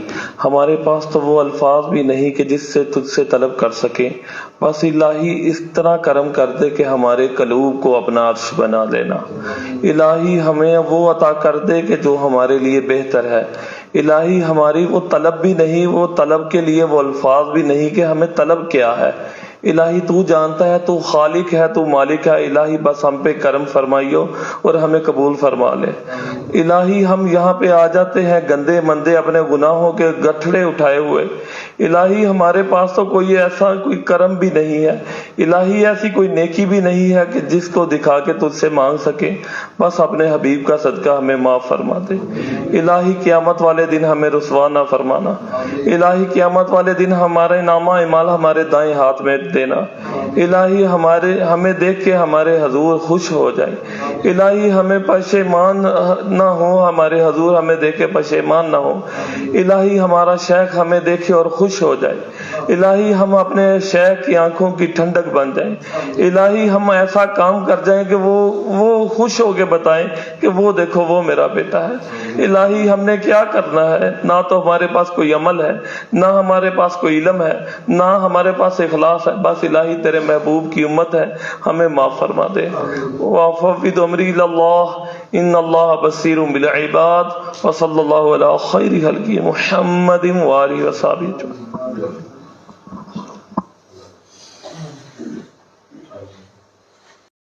ہمارے پاس تو وہ الفاظ بھی نہیں کہ جس سے تجھ سے طلب کر سکیں، بس الہی اس طرح کرم کر دے کہ ہمارے قلوب کو اپنا عرش بنا لینا. الہی ہمیں وہ عطا کر دے کہ جو ہمارے لیے بہتر ہے. الہی ہماری وہ طلب بھی نہیں، وہ طلب کے لیے وہ الفاظ بھی نہیں کہ ہمیں طلب کیا ہے. الہی تو جانتا ہے، تو خالق ہے، تو مالک ہے. الہی بس ہم پہ کرم فرمائیو اور ہمیں قبول فرما لے. الہی ہم یہاں پہ آ جاتے ہیں گندے مندے اپنے گناہوں کے گٹھڑے اٹھائے ہوئے. الہی ہمارے پاس تو کوئی ایسا کوئی کرم بھی نہیں ہے، الہی ایسی کوئی نیکی بھی نہیں ہے کہ جس کو دکھا کے تجھ سے مانگ سکے. بس اپنے حبیب کا صدقہ ہمیں معاف فرما دے. الہی قیامت والے دن ہمیں رسوا نہ فرمانا. الہی قیامت والے دن ہمارے نامہ اعمال ہمارے دائیں ہاتھ میں دینا. الہی ہمیں دیکھ کے ہمارے حضور خوش ہو جائے. الہی ہمیں پشیمان نہ ہو، ہمارے حضور ہمیں دیکھ کے پشیمان نہ ہو. الہی ہمارا شیخ ہمیں دیکھے اور خوش ہو جائے. الہی ہم اپنے شیخ کی آنکھوں کی ٹھنڈک بن جائیں. الہی ہم ایسا کام کر جائیں کہ وہ خوش ہو کے بتائیں کہ وہ دیکھو وہ میرا بیٹا ہے. الہی ہم نے کیا کرنا ہے؟ نہ تو ہمارے پاس کوئی عمل ہے، نہ ہمارے پاس کوئی علم ہے، نہ ہمارے پاس اخلاص ہے. بس الہی تیرے محبوب کی امت ہے، ہمیں معاف فرما دے. وَفَوِّضْ أَمْرِي إِلَى اللَّهِ إِنَّ اللَّهَ بَصِيرٌ بِالْعِبَادِ وَصَلَّى اللَّهُ عَلَى خَيْرِ خَلْقِهِ مُحَمَّدٍ وَآلِهِ وَصَحْبِهِ.